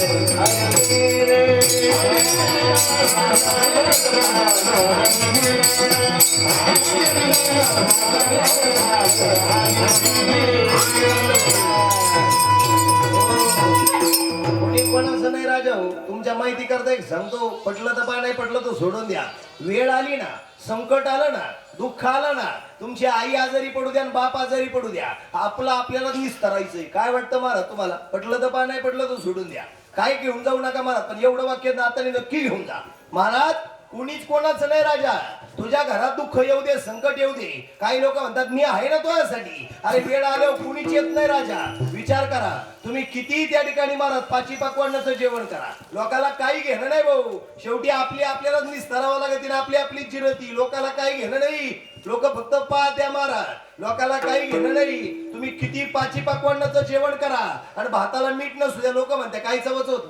कोणी कोणाचं नाही राजा हो. तुमच्या माहिती करता एक सांगतो, पटलं तर पा, नाही पटलं तर सोडून द्या. वेळ आली ना, संकट आलं ना, दुःख आलं ना, तुमची आई आजारी पडू द्या आणि बाप आजारी पडू द्या, आपलं आपल्याला निस्तरायचंय. काय वाटतं महाराज तुम्हाला? पटलं तर पा, नाही पटलं तर सोडून द्या. काय घेऊन जाऊ नका महाराज, पण एवढं वाक्य नात्याने नक्की घेऊन जा. महाराज कुणीच कोणाचं नाही राजा. तुझ्या घरात दुःख येऊ दे, संकट येऊ दे, काही लोक म्हणतात मी आहे ना तुझ्यासाठी. अरे वेळ आल्यावर कुणीच येत नाही राजा. विचार करा, तुम्ही किती त्या ठिकाणी महाराज पाची पाकवानाचं जेवण करा, लोकाला काही घेणं नाही भाऊ. शेवटी आपली आपल्यालाच निस्तरावं लागते ना, आपली आपली चिरती. लोकाला काही घेणं नाही, लोक फक्त पाच द्या महाराज, लोकाला काही घेणं नाही. तुम्ही किती पाची पाकवानाचं जेवण करा आणि भाताला मीठ नसू द्या, लोक म्हणते काही चवच होत.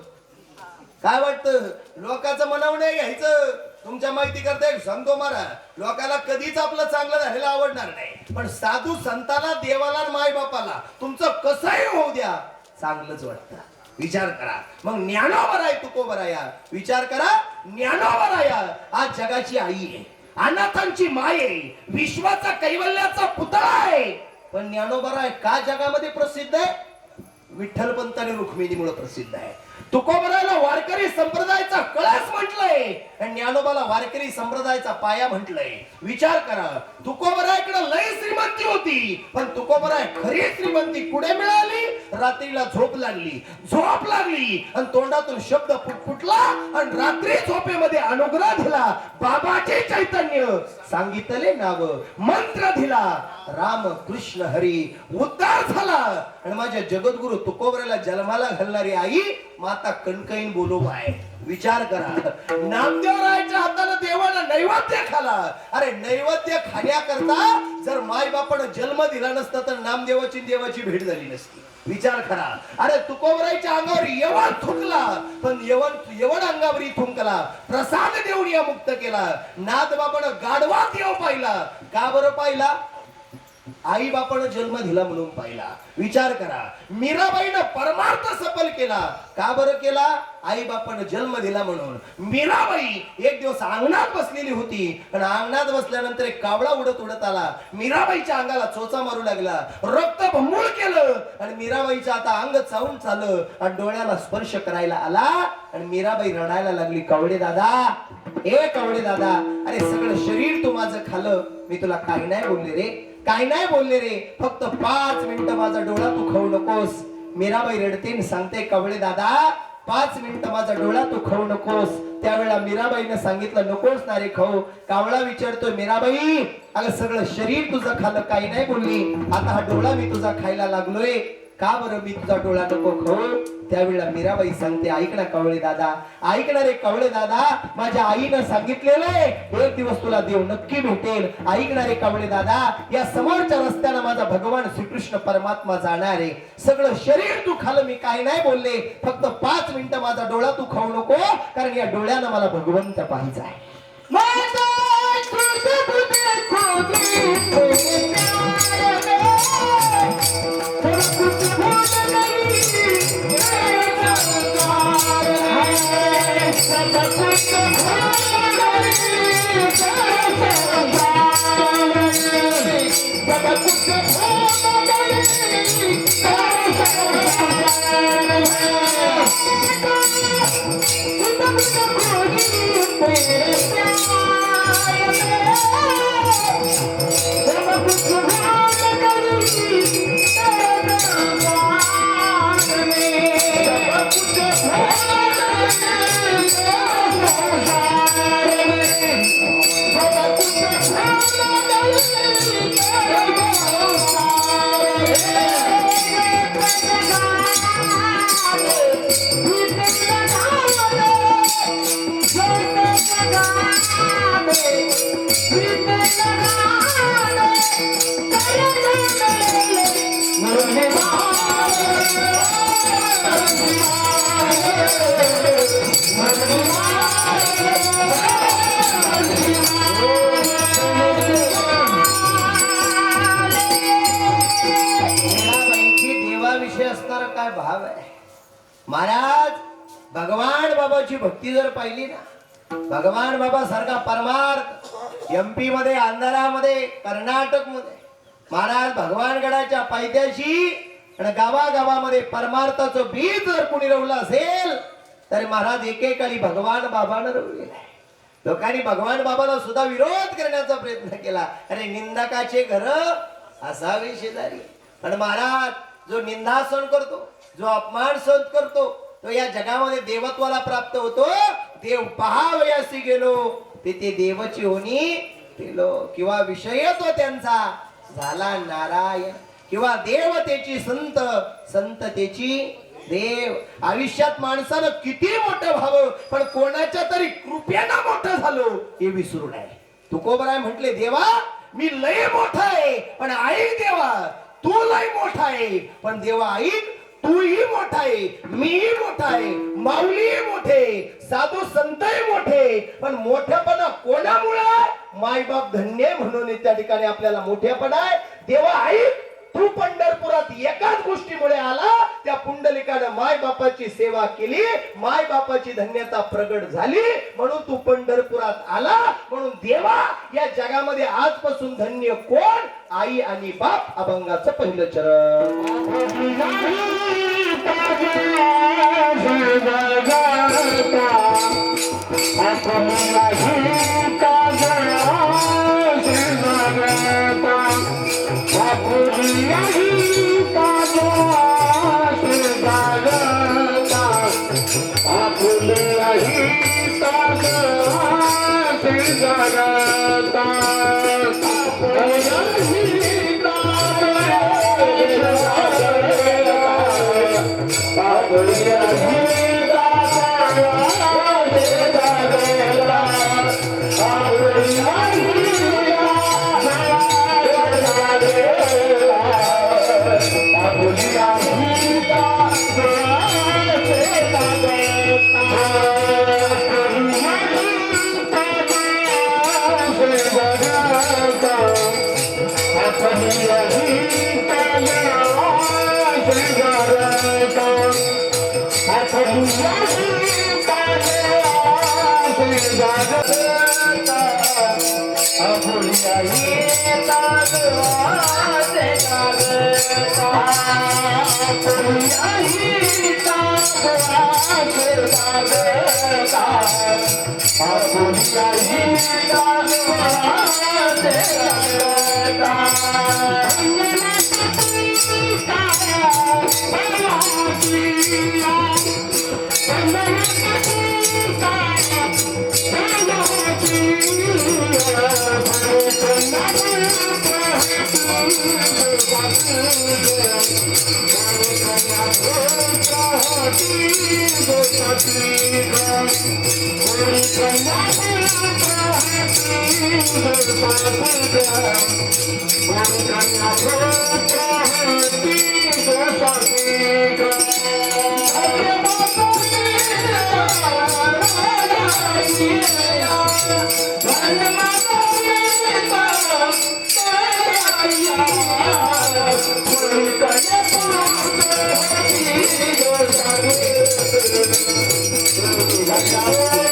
काय वाटतं? लोकांचं मनाव नाही घ्यायचं. तुमच्या माहिती करता एक सांगतो महाराज, लोकाला कधीच आपलं चांगलं झालेलं आवडणार नाही, पण साधू संतांना, देवाला, माय बापाला तुमचं कसंही होऊ द्या, चांगलंच वाटतं. विचार करा. मग ज्ञानोबर आहे, तुकोबर आहे. विचार करा, ज्ञानोबर आहे आज जगाची आई आहे, अनाथांची माय आहे, विश्वाचा कैवल्याचा पुतळा आहे. पण ज्ञानोबर आहे का जगामध्ये प्रसिद्ध आहे? विठ्ठलपंत आणि रुक्मिणीमुळे प्रसिद्ध आहे. तुकोबराला वारकरी संप्रदायाचा कळस म्हटलंय आणि ज्ञानोबाला वारकरी संप्रदायाचा पाया म्हटलंय. विचार करा, तुकोबराकडे लय श्रीमंती होती, पण तुकोबराय खरी श्रीमंती कुठे मिळाली? रात्रीला झोप लागली आणि तोंडातून शब्द फुटला आणि रात्री झोपेमध्ये अनुग्रह दिला. बाबाचे चैतन्य सांगितले नाव, मंत्र दिला, राम कृष्ण हरी, उद्धार झाला. आणि माझ्या जगद्गुरु तुकोबराला जन्माला घालणारी आई माता कणकईन बोलोबाय. विचार करा, नामदेवरायाच्या हाताने देवाला नैवेद्य खाला. अरे नैवेद्य खाण्याकरता जर माय बापानं जन्म दिला नसता तर नामदेवाची देवाची भेट झाली नसती. विचार करा, अरे तुकोबरायच्या अंगावर यवन थुंकला, पण यवन अंगावर थुंकला, प्रसाद देऊन या मुक्त केला. नाथ बापानं गाढवा देव पाहिला. का बरं पाहिला? आई बापानं जन्म दिला म्हणून पाहिला. विचार करा, मीराबाईनं परमार्थ सफल केला. का बरं केला? आई बापानं जन्म दिला म्हणून. मीराबाई एक दिवस अंगणात बसलेली होती आणि अंगणात बसल्यानंतर एक कावळा उडत आला. मीराबाईच्या अंगाला चोचा मारू लागला, रक्त भंगूळ केलं आणि मीराबाईचं आता अंग चावून चाललं आणि डोळ्याला स्पर्श करायला आला आणि मीराबाई रडायला लागली. कवळे दादा, ए कवळे दादा, अरे सगळं शरीर तू माझं खाल्लं, मी तुला काही नाही बोलले रे, काय नाही बोलले रे, फक्त 5 मिनिटं माझा डोळा तू खाऊ नकोस. मीराबाई रडते सांगते, कवळे दादा 5 मिनिटं माझा डोळा तू खाऊ नकोस. त्यावेळेला मीराबाईने सांगितलं, नकोस ना रे खाऊ. कावळा विचारतोय, मीराबाई अगं सगळं शरीर तुझं खाल्लं, काही नाही बोलली, आता हा डोळा मी तुझा खायला लागलोय, का बरं मी तुझा डोळा नको खाऊ? त्यावेळेला मीराबाई सांगते, ऐक ना कवळे दादा, ऐक ना रे कवळे दादा, माझ्या आईनं सांगितलेलं आहे एक दिवस तुला देव नक्की भेटेल. ऐक ना रे कवळे दादा, या समोरच्या रस्त्यानं माझा भगवान श्रीकृष्ण परमात्मा जाणार आहे. सगळं शरीर तू खाल्लं, मी काही नाही बोलले, फक्त 5 मिनिटं माझा डोळा तू खाऊ नको, कारण या डोळ्यानं मला भगवंत पाहायचा आहे. देवाविषयी असणारा काय भाव आहे महाराज. भगवान बाबाची भक्ती जर पाहिली ना, भगवान बाबा सारखा परमार्थ एमपी मध्ये, आंध्रामध्ये, कर्नाटक मध्ये महाराज भगवानगडाच्या पायथ्याशी आणि गावागावामध्ये परमार्थाचं बीज जर कुणी रोवलं असेल तर महाराज एकेकाळी भगवान बाबानं रोवलेलं आहे. लोकांनी भगवान बाबाला सुद्धा विरोध करण्याचा प्रयत्न केला. अरे निंदकाचे घर असावे शेजारी. पण महाराज जो निंदा सहन करतो, जो अपमान सहन करतो, तो या जगामध्ये देवत्वाला प्राप्त होतो. देव पहावयासी गेलो ते देवची होणी केलो, किंवा विषयत्व त्यांचा झाला नारायण, किंवा देवतेची संत, संततेची देव. आयुष्यात माणसानं किती मोठं व्हावं पण कोणाच्या तरी कृपेनं मोठं झालो हे विसरू नये. तुकोबराय म्हटले, देवा मी लय मोठा आहे पण ऐक देवा तू लय मोठा आहे. पण देवा ऐक तूही मोठा आहे, मीही मोठा आहे, माऊलीही मोठे, साधू संतही मोठे. पण मोठेपणा कोणामुळे? मायबाप धन्य म्हणून त्या ठिकाणी आपल्याला मोठेपणा आहे. देवा ऐक तू पंढरपुरात एकाच गोष्टीमुळे आला, त्या पुंडलिकाने माय बापाची सेवा केली, माय बापाची धन्यता प्रगट झाली म्हणून तू पंढरपुरात आला. म्हणून देवा या जगामध्ये आजपासून धन्य कोण? आई आणि बाप. अभंगाचं पहिलं चरण. Thank you.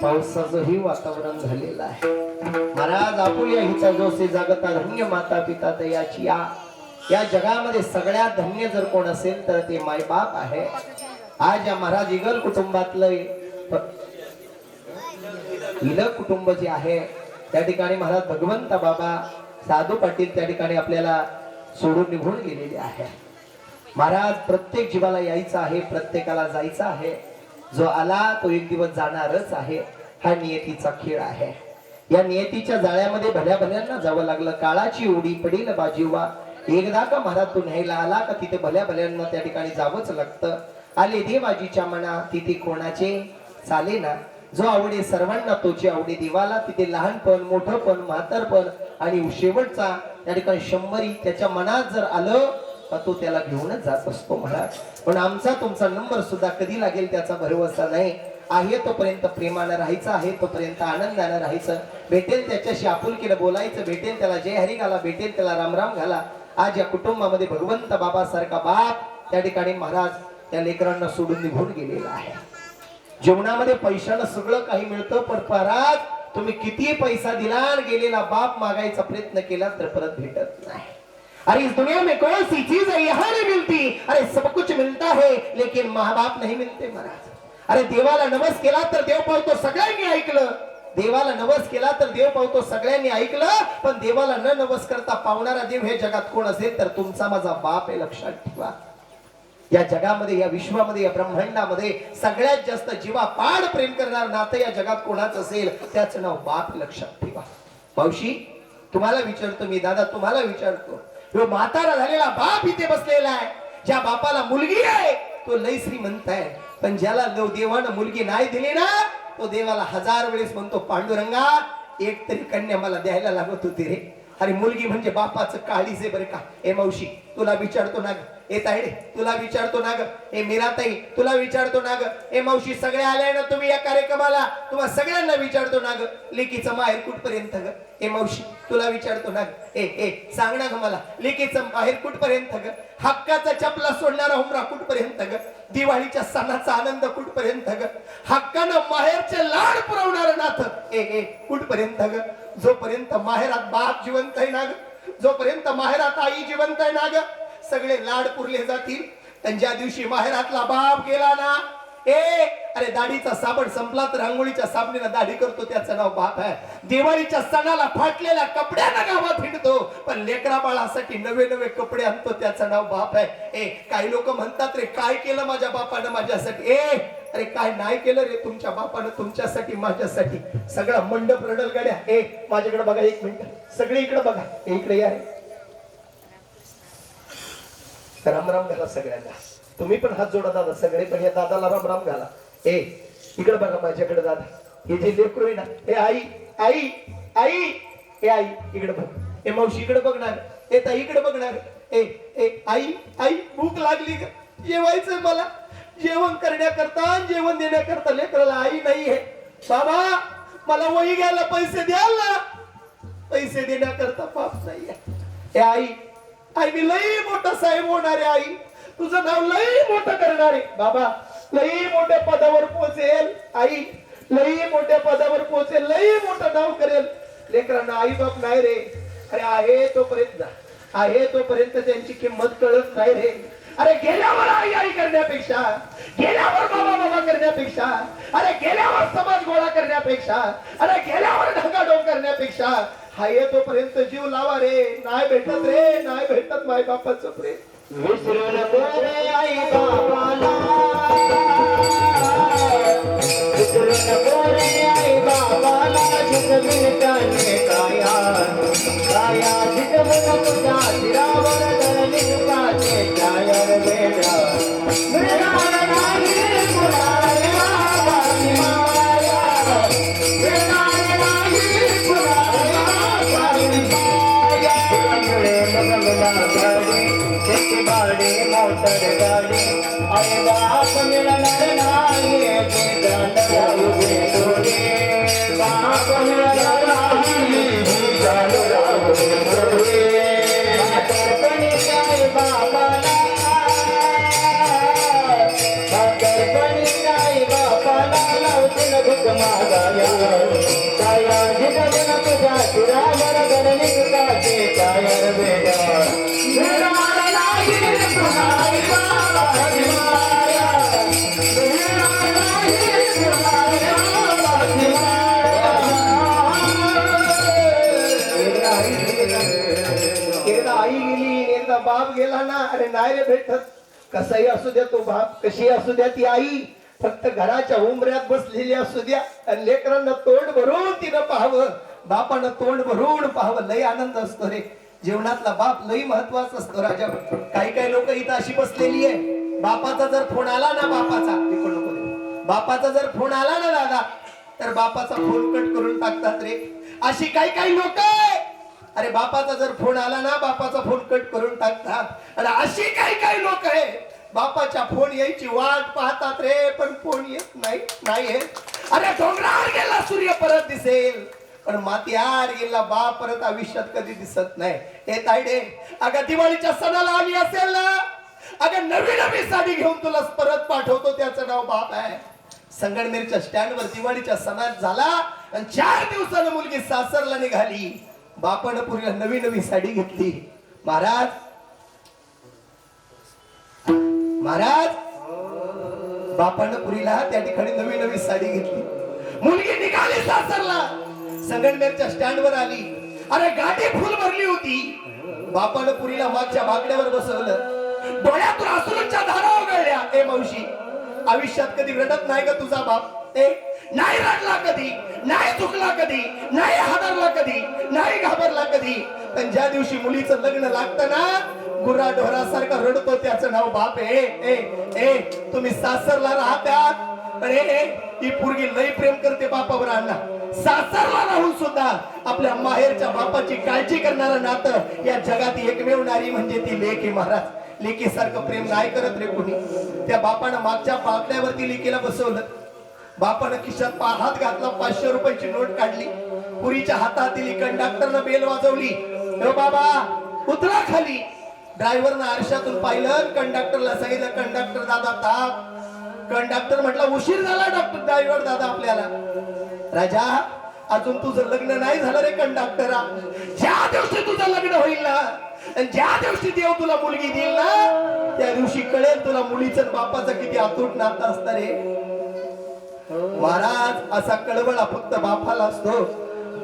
पावसाचंही वातावरण झालेलं आहे. महाराज आपुल्या हिचा जोसे जागता धन्य माता पिता तयाची या जगामध्ये सगळ्यात धन्य जर कोण असेल तर ते मायबाप आहे. आज या महाराज इगल कुटुंबातलं इलं कुटुंब जे आहे त्या ठिकाणी महाराज भगवंत बाबा साधू पाटील त्या ठिकाणी आपल्याला सोडून निघून गेलेले आहे. महाराज प्रत्येक जीवाला यायचं आहे, प्रत्येकाला जायचं आहे. जो आला तो एक दिवस जाणारच आहे. हा नियतीचा खेळ आहे. या नियतीच्या जाळ्यामध्ये भल्या भल्यांना जावं लागलं. काळाची उडी पडील बाजीवा. एकदा का महाराज तो न्यायला आला का तिथे भल्या भल्यांना त्या ठिकाणी जावंच लागतं. आले देवाजीच्या मना तिथे कोणाचे चाले ना. जो आवडे सर्वांना तोची आवडे देवाला. तिथे लहानपण मोठंपण म्हातारपण आणि शेवटचा त्या ठिकाणी शंभरी त्याच्या मनात जर आलं तर तो त्याला घेऊनच जात असतो महाराज. पण आमचा तुमचा नंबर सुद्धा कधी लागेल त्याचा भरवसा नाही. आहे तोपर्यंत प्रेमानं राहायचं, आहे तोपर्यंत आनंदानं राहायचं. भेटेल त्याच्याशी आपुलकीनं बोलायचं, भेटेल त्याला जय हरी घाला, भेटेल त्याला रामराम घाला. आज या कुटुंबामध्ये भगवंत बाबासारखा बाप त्या ठिकाणी महाराज त्या लेकरांना सोडून निघून गेलेला आहे. जीवनामध्ये पैशानं सगळं काही मिळतं, पण महाराज तुम्ही किती पैसा दिला गेलेला बाप मागायचा प्रयत्न केला तर परत भेटत नाही. अरे इस दुनिया में कौन सी चीज है यहाँ नहीं मिलती. अरे सब कुछ मिलता है लेकिन माँ बाप नहीं मिलते महाराज. अरे देवाला नवस केला तर देव पावतो सगळ्यांनी ऐकलं. देवाला नवस केला तर देव पावतो सगळ्यांनी ऐकलं. पण देवाला न नवस करता पावणारा देव हे जगात कोण असेल तर तुमचा माझा बाप आहे. लक्षात ठेवा. या जगामध्ये या विश्वामध्ये या ब्रह्मांडामध्ये सगळ्यात जास्त जीवापाड प्रेम करणार नातं या जगात कोणाच असेल त्याचं नाव बाप. लक्षात ठेवा. मावशी तुम्हाला विचारतो मी, दादा तुम्हाला विचारतो, जो म्हातारा झालेला बाप इथे बसलेला आहे, ज्या बापाला मुलगी आहे तो लय श्रीमंत आहे. पण ज्याला देवानं मुलगी नाही दिली ना तो देवाला 1000 वेळेस म्हणतो पांडुरंगा एक तरी कन्या मला द्यायला लागत होती रे. अरे मुलगी म्हणजे बापाचं काळीच आहे बरं का. ए मावशी तुला विचारतो ना ग. ए ताईडे तुला विचारतो ना ग. ए मीराताई तुला विचारतो ना ग. ए मावशी सगळे आले ना तुम्ही या कार्यक्रमाला, तुम्हाला सगळ्यांना विचारतो ना ग. लेकीचं माहेर कुठपर्यंत ग. ए मावशी तुला विचारतो ना ग. ए सांग ना ग मला, लेकीचं माहेर कुठपर्यंत ग. हक्काचा चपला सोडणारा हुमरा कुठपर्यंत ग. दिवाळीच्या सणाचा आनंद कुठपर्यंत ग. हक्कानं माहेरचे लाड पुरवणार नाथ कुठपर्यंत ग. जोपर्यंत माहेरात बाप जिवंत आहे ना ग, जोपर्यंत माहेरात आई जिवंत आहे ना ग, सगळे लाड पुरले जातील. आणि ज्या दिवशी माहेरातला बाप गेला ना, अरे दाढीचा साबण संपला तर रांगोळीच्या साबणीनं दाढी करतो त्याचं नाव बाप आहे. दिवाळीच्या सणाला फाटलेल्या कपड्याला गावात हिंडतो, पण लेकरा बाळासाठी नवे नवे कपडे आणतो त्याचं नाव बाप आहे. काही लोक म्हणतात रे काय केलं माझ्या बापानं माझ्यासाठी. अरे काय नाही केलं रे तुमच्या बापानं तुमच्यासाठी माझ्यासाठी. सगळा मंडप रडल गाड्या. माझ्याकडे बघा एक मिनिट, सगळे इकडे बघा. इकडे या रे. राम राम घाला सगळ्यांना. तुम्ही पण हात जोडा दादा, सगळे पण या दादाला राम राम घाला. इकडे बघा माझ्याकडे दादा. हे जे लेकरू आहे ना, हे आई आई आई हे आई इकडे बघ. हे मावशी इकडे बघणार. हे ताई इकडे बघणार. आई आई भूक लागली का, जेवायचंय मला. जेवण करण्याकरता जेवण देण्याकरता लेकराला आई नाही आहे. बाबा मला वही घ्यायला पैसे द्याल ना, पैसे देण्याकरता बाप नाही आहे. हे आई आई मी लई मोठा साहेब होणार आहे. आई तुझं नाव लई मोठं करणार आहे. बाबा लई मोठ्या पदावर पोहोचेल. आई लई मोठ्या पदावर पोहोचेल, लई मोठं नाव करेल. लेकरांना आई बाप नाही रे. अरे आहे तोपर्यंत, आहे तोपर्यंत त्यांची किंमत कळत नाही रे. अरे गेल्यावर आई आई करण्यापेक्षा, गेल्यावर बाबा बाबा करण्यापेक्षा, अरे गेल्यावर समाज गोळा करण्यापेक्षा, अरे गेल्यावर ढगाडोळ करण्यापेक्षा हाय तोपर्यंत जीव लावा रे. नाही भेटत रे, नाही भेटत माय बापाचं प्रेम. विसरू नको रे आई बाबाला, विसरू नको रे आई बाबाला. बिनकाने काया काया जिजवून तुझ्या शिरावर धरली काचे छाया वेडा मिळणार नाही कुणाला बाकी माया मिळणार नाही कुणाला बाकी माया तुझ्यामुळे बघला गाडी शेती गाडी मोटर गाडी आई बाप मिळणार नाही ते जाणं उभे थोडे बाप मिळणार नाही हे जाणं थोडे म्हातारपणी काय बापाला म्हातारपणी काय बापाला लावतील भूक मागाया काया जिजवून तुझ्या शिरावर धरली काचे छाया वेडा मिळणार नाही कुणाला बाकी माया मिळणार नाही कुणाला बाकी एकदा आई गेली एकदा बाप गेला ना अरे नाही रे भेटत कसाही असू द्या तो बाप कशी असू द्या ती आई फक्त घराच्या उंबऱ्यात बसलेली असू द्या आणि लेकरांना तोंड भरून तिनं पाहावं बापानं तोंड भरून पाहावं लय आनंद असतो रे जीवनातला बाप लय महत्वाचा असतो राजा काही काही लोक इथं अशी बसलेली आहे बापाचा जर फोन आला ना बापाचा जर फोन आला ना दादा तर बापाचा फोन कट करून टाकतात रे अशी काही काही लोक अरे बापाचा जर फोन आला ना बापाचा फोन कट करून टाकतात आणि अशी काही काही लोक आहे बापाच्या फोन यायची वाट पाहतात रे पण फोन येत नाही येत अरे डोंगरावर गेला सूर्य परत दिसेल पण मातीआड गेला बाप परत आयुष्यात कधी दिसत नाही हे तायडे अगं दिवाळीच्या सणाला आली असेल ना अगं नवी साडी घेऊन तुला परत पाठवतो त्याचं नाव बाप आहे संगमनेरच्या स्टँडवर दिवाळीच्या सणात झाला आणि 4 दिवसानं मुलगी सासरला निघाली बापानं पुरीला नवी साडी घेतली महाराज बापानं पुरीला त्या ठिकाणी नवी साडी घेतली मुलगी निघाली सासरला संगमनेरच्या स्टँडवर आली अरे गाडी फुल भरली होती बापानं पुरीला मागच्या बाकड्यावर बसवलं डोळ्यातून अश्रूंच्या धारा उगळल्या ए मावशी आयुष्यात कधी रडत नाही का तुझा बाप ए नाही रडला कधी नाही चुकला कधी नाही हादरला कधी नाही घाबरला कधी पण ज्या दिवशी मुलीचं लग्न लागतं ना गुरा ढोरासारखा रडतो त्याचं नाव बाप ए ए ए तुम्ही सासरला राहत्यात अरे ही पोरगी लई प्रेम करते बापावर अण्णा सासरला राहून सुद्धा आपल्या माहेरच्या बापाची काळजी करणारं नातं या जगात एकमेव नारी म्हणजे ती लेक आहे महाराज लेकीसारखं प्रेम नाही करत रे कोणी त्या बापानं मागच्या पाकड्यावरती लेकीला बसवलं बापानं खिशात हात घातला 500 रुपयाची नोट काढली पुरीच्या हातात दिली कंडक्टरनं बेल वाजवली ओ बाबा उतरा खाली ड्रायव्हरनं आरशातून पाहिलं कंडक्टरला सांगितलं कंडक्टर दादा ताप कंडक्टर म्हटला उशीर झाला डॉक्टर ड्रायव्हर दादा आपल्याला राजा अजून तुझं लग्न नाही झालं रे कंडक्टरा ज्या दिवशी तुझं लग्न होईल ना आणि ज्या दिवशी देव तुला मुलगी देईल ना त्या दिवशी कळेल तुला मुलीचं बापाचं किती अतूट नातं असतं रे महाराज असा कळवळा फक्त बापाला असतो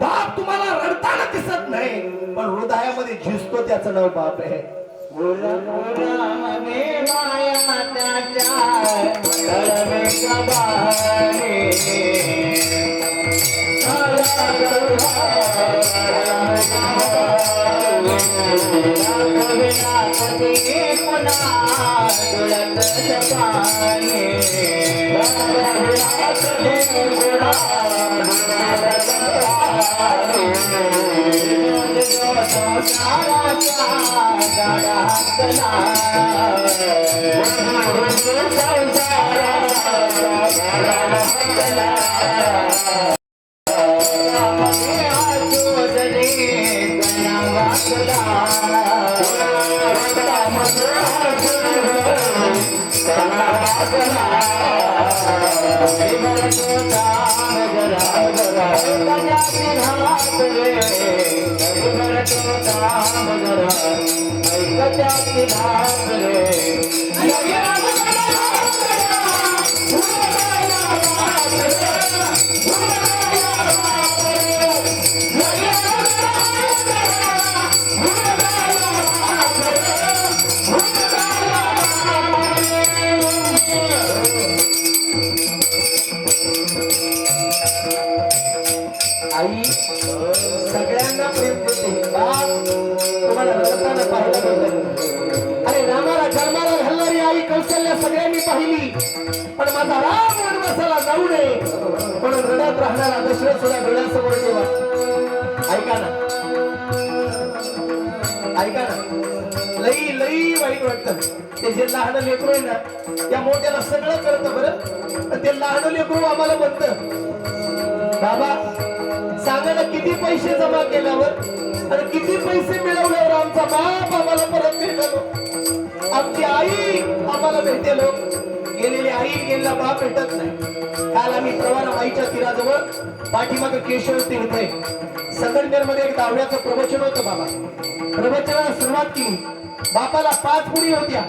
बाप तुम्हाला रडताना दिसत नाही पण हृदयामध्ये झिजतो त्याचं नाव बाप आहे आई पाहिली पण माझा राम वनवासाला जाऊ नये म्हणून रडत राहणारा दशरथ सुद्धा डोळ्यासमोर ठेवा. ऐका ना, ऐका ना, लई लई वाईट वाटतं. ते जे लहान लेकरू आहे ना त्या मोठ्याला सगळं कळतं बरं, पण ते लहान लेकरू आम्हाला म्हणतं बाबा सांगा ना किती पैसे जमा केल्यावर आणि किती पैसे मिळवल्यावर आमचा बाप आम्हाला परत भेटलो, आमची आई आम्हाला भेटेल. गेलेली आई गेलेला बाप भेटत नाही. काल आम्ही प्रवारा माईच्या तीराजवळ पाठीमागे केशव तीर्थ आहे संगमनेर मध्ये एक दहाव्याचं प्रवचन होतं. बाबा प्रवचनाला सुरुवात केली. बापाला 5 मुली होत्या,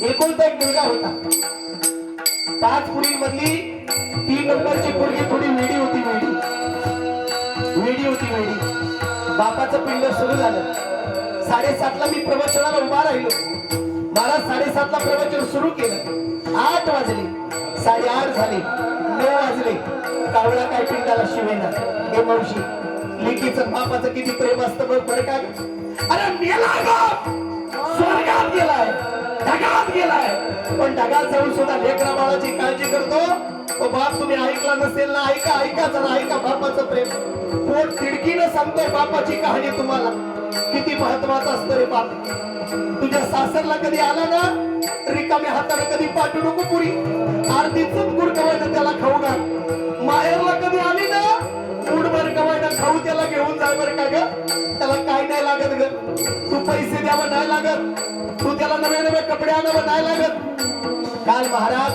एकुलता एक मुलगा होता. 5 मुलींमधली 3 नंबरची मुलगी थोडी वेडी होती, वेडी होती. बापाचं पिंड सुरू झालं. 7:30ला मी प्रवचनाला उभा राहिलो. मला 7:30ला प्रवचन सुरू केलं. 8 वाजले, 8:30 झाले, 9 वाजले. कावळा काय पिंडाला शिवेना. हे मावशी लेकीचं बापाचं किती प्रेम असतं बरं का. अरे मेला बाप स्वर्गात गेलाय, ढगात गेलाय, पण ढगात जाऊन सुद्धा लेकरा बाळाची काळजी करतो. ओ बाप तुम्ही ऐकला नसेल ना, ऐका जरा ऐका बापाचं प्रेम. पोट तिडकीनं सांगतोय बापाची कहाणी तुम्हाला. किती महत्वाचं असतं रे बाप. तुझ्या सासरला कधी आला ना रिकाम्या हाताने कधी पाठवू नको पुरी. अर्धीच गुरकवायनं त्याला खाऊ घाल. माहेरला कधी आली ना मुठभर कवायनं खाऊ त्याला घेऊन जाय बरं का ग. त्याला काय नाही लागत ग. तू पैसे द्यावं नाही लागत, तू त्याला नवे नवे कपडे आणावं नाही लागत. काल महाराज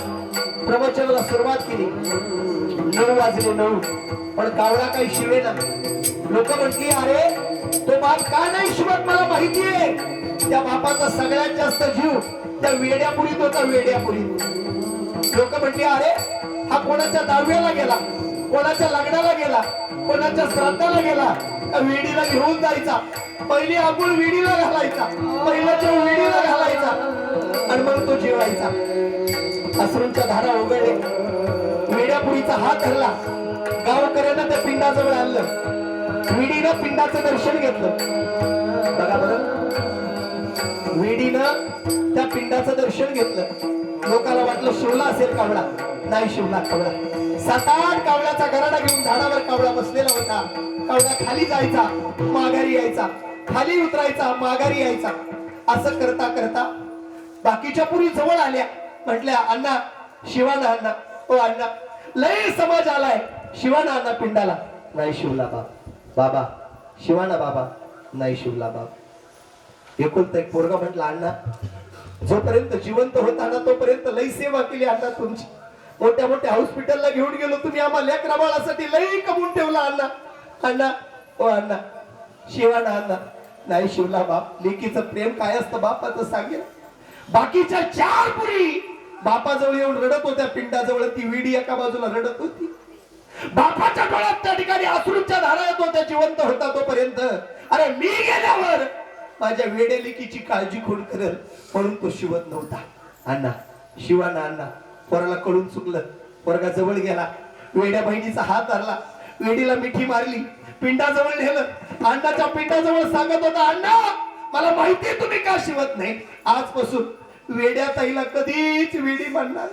प्रवचनाला सुरुवात केली. 9 वाजले 9, पण कावळा काही शिवेना. लोक म्हणते अरे तो बाप का नाही शिवत मला माहितीये. त्या बापाचा सगळ्यात जास्त जीव त्या वेड्यापुरीत होता, वेड्यापुरीत. लोक म्हणते अरे हा कोणाच्या दहाव्याला गेला, कोणाच्या लग्नाला गेला, कोणाच्या श्राद्धाला गेला, वेडीला घेऊन जायचा. पहिली आंघोळ वेडीला घालायचा, पहिला जेव वेडीला घालायचा आणि मग तो जेवायचा. अश्रूंच्या धारा उघडले. वेड्यापुरीचा हात धरला. गावकऱ्यांना त्या पिंडाजवळ आणलं. वेडीनं पिंडाचं दर्शन घेतलं. बघा बरं, वेडीनं त्या पिंडाचं दर्शन घेतलं. लोकांना वाटलं शिवला असेल कावळा, नाही शिवला कावळा. 7-8 कावळ्याचा गराडा घेऊन झाडावर कावळा बसलेला होता. कावळा खाली जायचा, माघारी यायचा, खाली उतरायचा, माघारी यायचा. असं करता करता बाकीच्या पुरी जवळ आल्या. म्हटल्या अण्णा शिवाना अण्णा, ओ अण्णा लय समाज आलाय, शिवाना अण्णा पिंडाला. नाही शिवला बाप. बाबा शिवाना बाबा, नाही शिवला बाप. एकुलता एक पोरगा म्हटला अण्णा जोपर्यंत जिवंत होता ना तोपर्यंत लई सेवा केली अण्णा तुमची. मोठ्या मोठ्या हॉस्पिटलला घेऊन गेलो, तुम्ही आम्हाला लेकरा बाळासाठी लई कमवून ठेवला अण्णा. अण्णा ओ अण्णा शिवाना अण्णा, नाही शिवला बाप. लेकीचं प्रेम काय असतं बापाचं सांगेल. बाकीच्या 4 पुरी बापाजवळ येऊन रडत होत्या पिंडाजवळ. ती वेडी एका बाजूला रडत होती. बापाच्या डोळ्यात त्या ठिकाणी अश्रूंच्या धारा येत होत्या जिवंत होता तोपर्यंत. अरे मी गेल्यावर माझ्या वेड्या लेकीची काळजी कोण करेल म्हणून तो शिवत नव्हता. अण्णा शिवाना अण्णा पोराला कळून चुकलं. पोरगा जवळ गेला, वेड्या बहिणीचा हात धरला, वेडीला मिठी मारली, पिंडाजवळ नेलं. अण्णाच्या पिंडाजवळ सांगत होता अण्णा मला माहितीये तुम्ही का शिवत नाही. आजपासून वेड्या ताईला कधीच वेडी म्हणणार,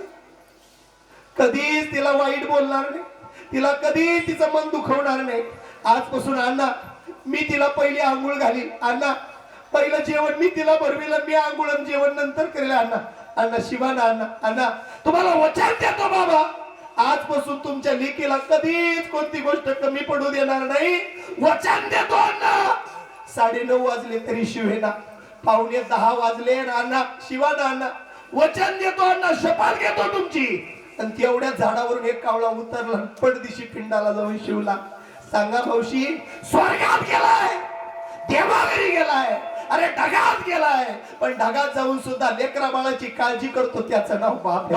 कधीच तिला वाईट बोलणार नाही, तिला कधीच तिचं मन दुखवणार नाही. आजपासून अण्णा मी तिला पहिली आंघोळ घालीन. अण्णा पहिलं जेवण मी तिला भरविलं, मी आंघोळ जेवण नंतर करेल. अण्णा अण्णा शिवाना अण्णा, अण्णा तुम्हाला वचन देतो बाबा आजपासून तुमच्या लेकीला कधीच कोणती गोष्ट कमी पडू देणार नाही. वचन देतो अण्णा. 9:30 वाजले तरी शिवेना, 9:45 वाजले. अण्णा शिवाना अण्णा वचन देतो अण्णा, शपथ घेतो तुमची. आणि तेवढ्या झाडावरून एक कावळा उतरला, पडदिशी पिंडाला जाऊन शिवला. सांगा मावशी स्वर्गात गेलाय, देवाघरी गेलाय, अरे ढगात गेलाय, पण ढगात जाऊन सुद्धा लेकरा बाळाची काळजी करतो त्याचं नाव बाप.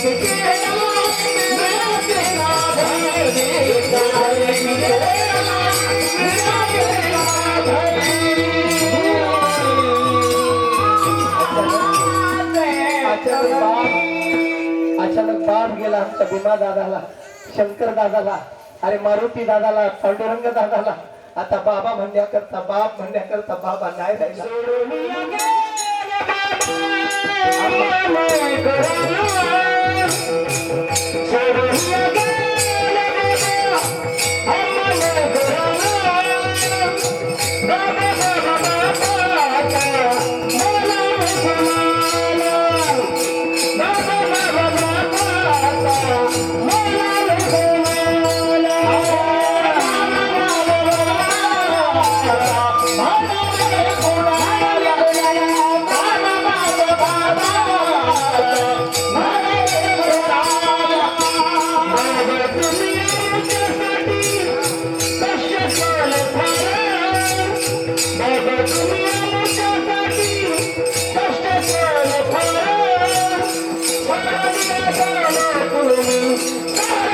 Thank you. अचानक बाप गेला आमच्या भीमा दादाला, शंकर दादाला, अरे मारुती दादाला, पांडुरंग दादाला. आता बाबा म्हणण्याकरता, बाप म्हणण्याकरता बाबा नाही राहिला. तुम्ही